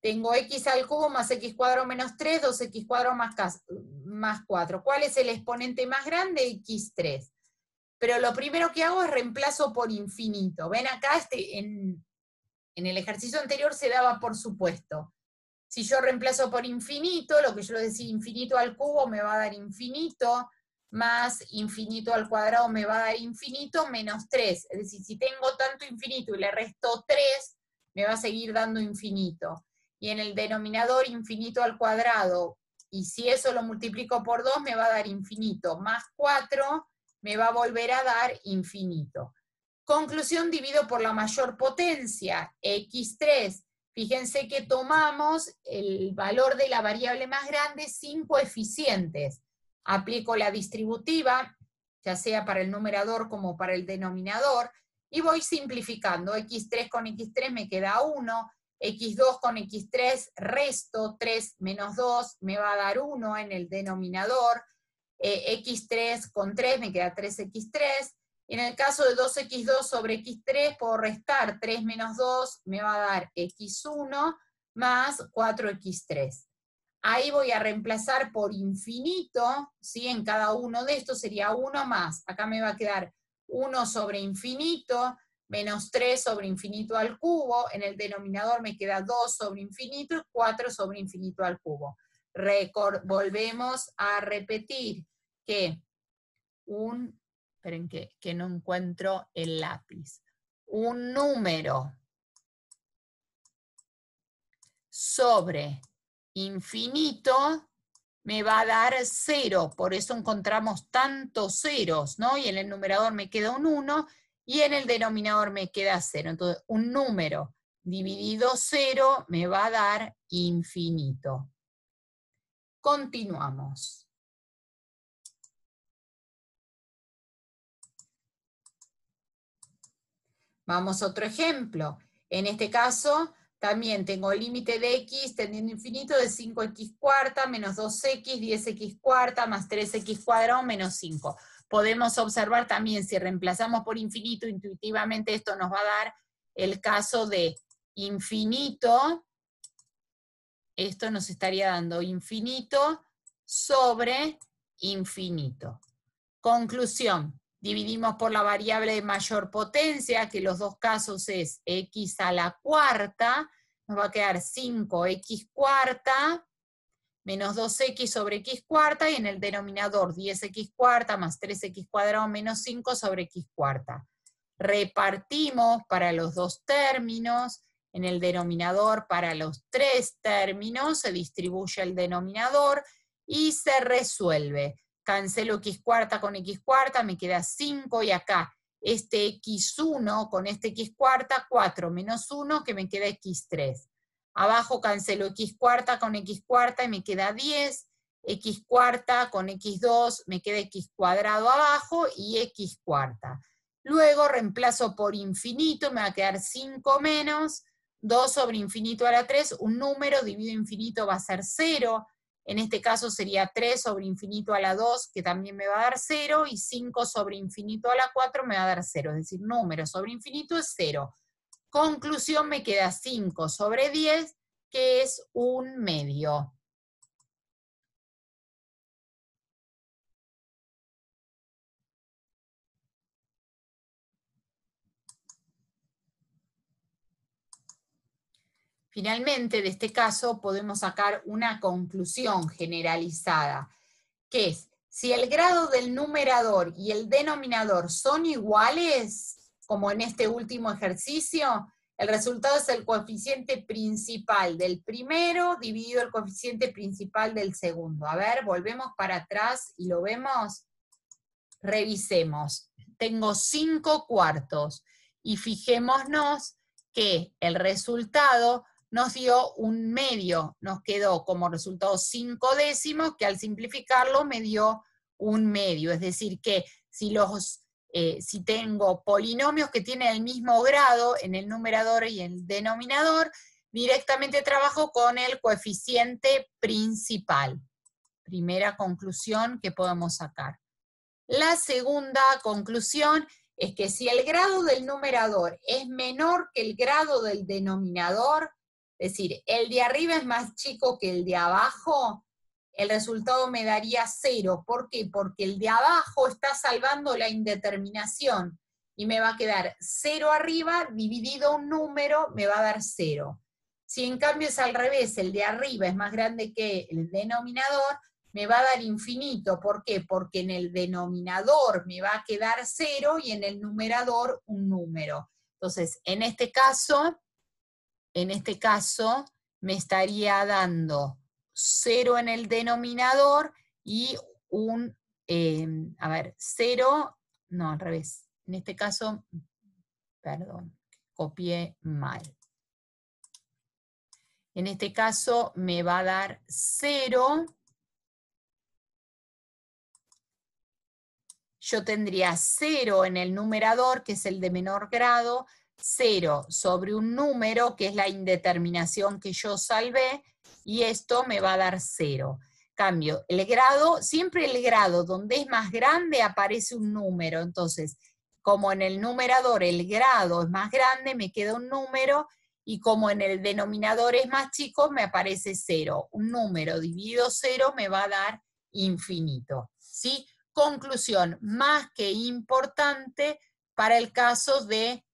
tengo x al cubo más x cuadrado menos 3, 2x cuadrado más 4. ¿Cuál es el exponente más grande? x3. Pero lo primero que hago es reemplazo por infinito. Ven acá, en el ejercicio anterior se daba por supuesto. Si yo reemplazo por infinito, lo que yo decía infinito al cubo me va a dar infinito, más infinito al cuadrado me va a dar infinito, menos 3. Es decir, si tengo tanto infinito y le resto 3, me va a seguir dando infinito. Y en el denominador infinito al cuadrado, y si eso lo multiplico por 2, me va a dar infinito, más 4, me va a volver a dar infinito. Conclusión, divido por la mayor potencia, x3. Fíjense que tomamos el valor de la variable más grande sin coeficientes. Aplico la distributiva, ya sea para el numerador como para el denominador, y voy simplificando. x3 con x3 me queda 1, x2 con x3 resto, 3 menos 2 me va a dar 1 en el denominador, x3 con 3 me queda 3x3, en el caso de 2x2 sobre x3 puedo restar 3 menos 2 me va a dar x1 más 4x3. Ahí voy a reemplazar por infinito, ¿sí? En cada uno de estos sería 1 más, acá me va a quedar 1 sobre infinito, menos 3 sobre infinito al cubo, en el denominador me queda 2 sobre infinito y 4 sobre infinito al cubo. Volvemos a repetir que esperen que no encuentro el lápiz, un número sobre infinito me va a dar 0, por eso encontramos tantos ceros, ¿no? Y en el numerador me queda un 1, y en el denominador me queda 0. Entonces, un número dividido 0 me va a dar infinito. Continuamos. Vamos a otro ejemplo. En este caso, también tengo el límite de x tendiendo a infinito de 5x cuarta menos 2x, 10x cuarta más 3x cuadrado menos 5. Podemos observar también, si reemplazamos por infinito, intuitivamente esto nos va a dar el caso de infinito. Esto nos estaría dando infinito sobre infinito. Conclusión. Dividimos por la variable de mayor potencia, que en los dos casos es x a la cuarta, nos va a quedar 5x cuarta menos 2x sobre x cuarta, y en el denominador 10x cuarta más 3x cuadrado menos 5 sobre x cuarta. Repartimos para los dos términos, en el denominador para los tres términos, se distribuye el denominador y se resuelve. Cancelo x cuarta con x cuarta, me queda 5, y acá este x1 con este x cuarta, 4 menos 1, que me queda x3. Abajo cancelo x cuarta con x cuarta y me queda 10, x cuarta con x2 me queda x cuadrado abajo y x cuarta. Luego reemplazo por infinito, me va a quedar 5 menos 2 sobre infinito a la 3, un número dividido infinito va a ser 0, en este caso sería 3 sobre infinito a la 2, que también me va a dar 0, y 5 sobre infinito a la 4 me va a dar 0, es decir, número sobre infinito es 0. Conclusión, me queda 5 sobre 10, que es un medio. Finalmente, de este caso podemos sacar una conclusión generalizada, que es, si el grado del numerador y el denominador son iguales, como en este último ejercicio, el resultado es el coeficiente principal del primero dividido el coeficiente principal del segundo. A ver, volvemos para atrás y lo vemos. Revisemos. Tengo 5 cuartos y fijémonos que el resultado nos dio un medio, nos quedó como resultado 5 décimos, que al simplificarlo me dio un medio. Es decir, que si tengo polinomios que tienen el mismo grado en el numerador y el denominador, directamente trabajo con el coeficiente principal. Primera conclusión que podemos sacar. La segunda conclusión es que si el grado del numerador es menor que el grado del denominador, Es decir, el de arriba es más chico que el de abajo, el resultado me daría 0. ¿Por qué? Porque el de abajo está salvando la indeterminación y me va a quedar 0 arriba, dividido un número, me va a dar 0. Si en cambio es al revés, el de arriba es más grande que el denominador, me va a dar infinito. ¿Por qué? Porque en el denominador me va a quedar 0 y en el numerador un número. Entonces, en este caso me estaría dando 0 en el denominador y 0, no, al revés. En este caso, perdón, copié mal. En este caso me va a dar 0. Yo tendría 0 en el numerador, que es el de menor grado, 0 sobre un número, que es la indeterminación que yo salvé, y esto me va a dar 0. Cambio, el grado, siempre el grado donde es más grande aparece un número, entonces, como en el numerador el grado es más grande, me queda un número, y como en el denominador es más chico, me aparece 0. Un número dividido 0 me va a dar infinito, ¿sí? Conclusión, más que importante para el caso de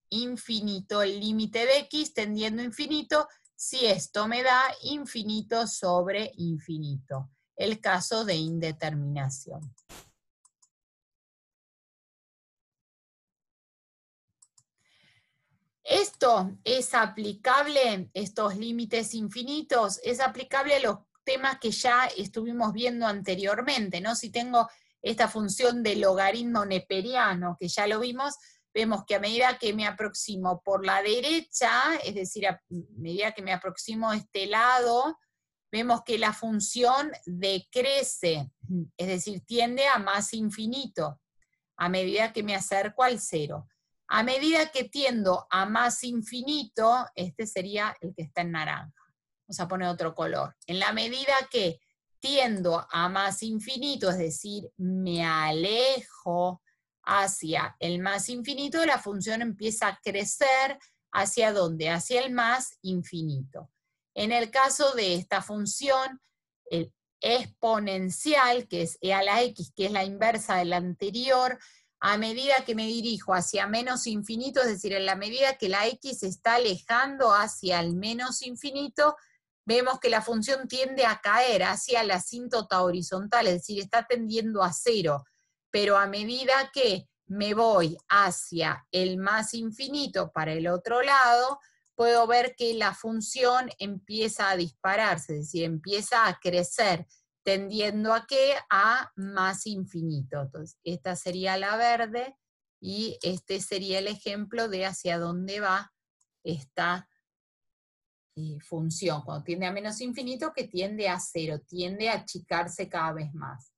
infinito, el límite de x tendiendo a infinito, si esto me da infinito sobre infinito, el caso de indeterminación. Esto es aplicable, estos límites infinitos, es aplicable a los temas que ya estuvimos viendo anteriormente, ¿no? Si tengo esta función de logaritmo neperiano, que ya lo vimos, vemos que a medida que me aproximo por la derecha, es decir, a medida que me aproximo a este lado, vemos que la función decrece, es decir, tiende a más infinito, a medida que me acerco al 0. A medida que tiendo a más infinito, este sería el que está en naranja. Vamos a poner otro color. En la medida que tiendo a más infinito, es decir, me alejo hacia el más infinito, la función empieza a crecer hacia ¿dónde? Hacia el más infinito. En el caso de esta función, el exponencial, que es e a la x, que es la inversa de la anterior, a medida que me dirijo hacia menos infinito, es decir, en la medida que la x se está alejando hacia el menos infinito, vemos que la función tiende a caer hacia la asíntota horizontal, es decir, está tendiendo a 0, pero a medida que me voy hacia el más infinito para el otro lado, puedo ver que la función empieza a dispararse, es decir, empieza a crecer, tendiendo a ¿qué? A más infinito. Entonces, esta sería la verde, y este sería el ejemplo de hacia dónde va esta función, cuando tiende a menos infinito, que tiende a 0, tiende a achicarse cada vez más.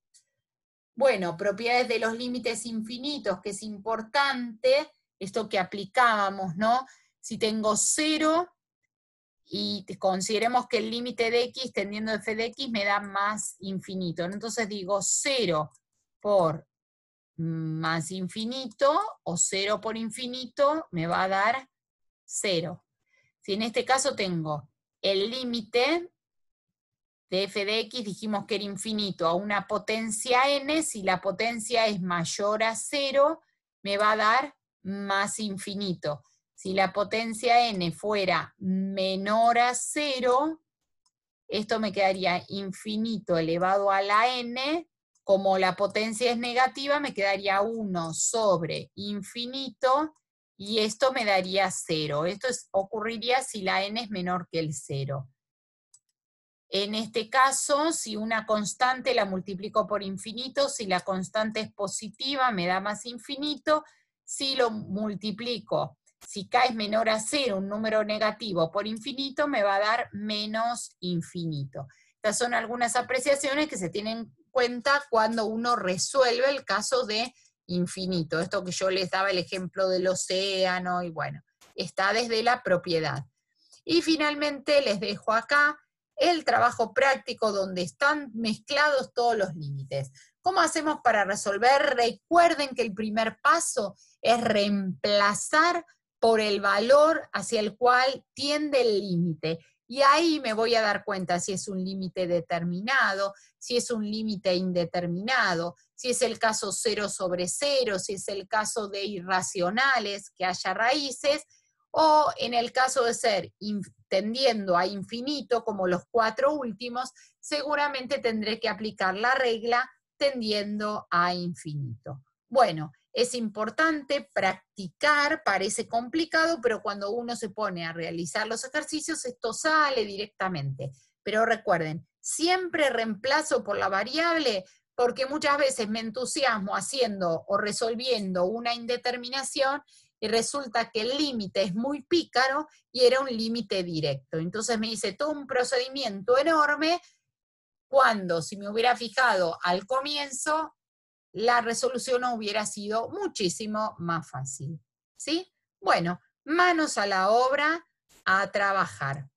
Bueno, propiedades de los límites infinitos, que es importante, esto que aplicábamos, ¿no? Si tengo 0, y consideremos que el límite de x tendiendo a f de x me da más infinito. Entonces digo 0 por más infinito, o 0 por infinito, me va a dar 0. Si en este caso tengo el límite de f de x, dijimos que era infinito, a una potencia n, si la potencia es mayor a 0, me va a dar más infinito. Si la potencia n fuera menor a 0, esto me quedaría infinito elevado a la n, como la potencia es negativa, me quedaría 1 sobre infinito, y esto me daría 0. Esto ocurriría si la n es menor que el 0. En este caso, si una constante la multiplico por infinito, si la constante es positiva, me da más infinito. Si lo multiplico, si k es menor a 0, un número negativo por infinito, me va a dar menos infinito. Estas son algunas apreciaciones que se tienen en cuenta cuando uno resuelve el caso de infinito. Esto que yo les daba el ejemplo del océano, y bueno, está desde la propiedad. Y finalmente les dejo acá el trabajo práctico donde están mezclados todos los límites. ¿Cómo hacemos para resolver? Recuerden que el primer paso es reemplazar por el valor hacia el cual tiende el límite. Y ahí me voy a dar cuenta si es un límite determinado, si es un límite indeterminado, si es el caso 0/0, si es el caso de irracionales, que haya raíces, o en el caso de ser tendiendo a infinito, como los 4 últimos, seguramente tendré que aplicar la regla tendiendo a infinito. Bueno, es importante practicar, parece complicado, pero cuando uno se pone a realizar los ejercicios, esto sale directamente. Pero recuerden, siempre reemplazo por la variable, porque muchas veces me entusiasmo haciendo o resolviendo una indeterminación y resulta que el límite es muy pícaro y era un límite directo. Entonces me hice todo un procedimiento enorme cuando, si me hubiera fijado al comienzo, la resolución hubiera sido muchísimo más fácil. ¿Sí? Bueno, manos a la obra, a trabajar.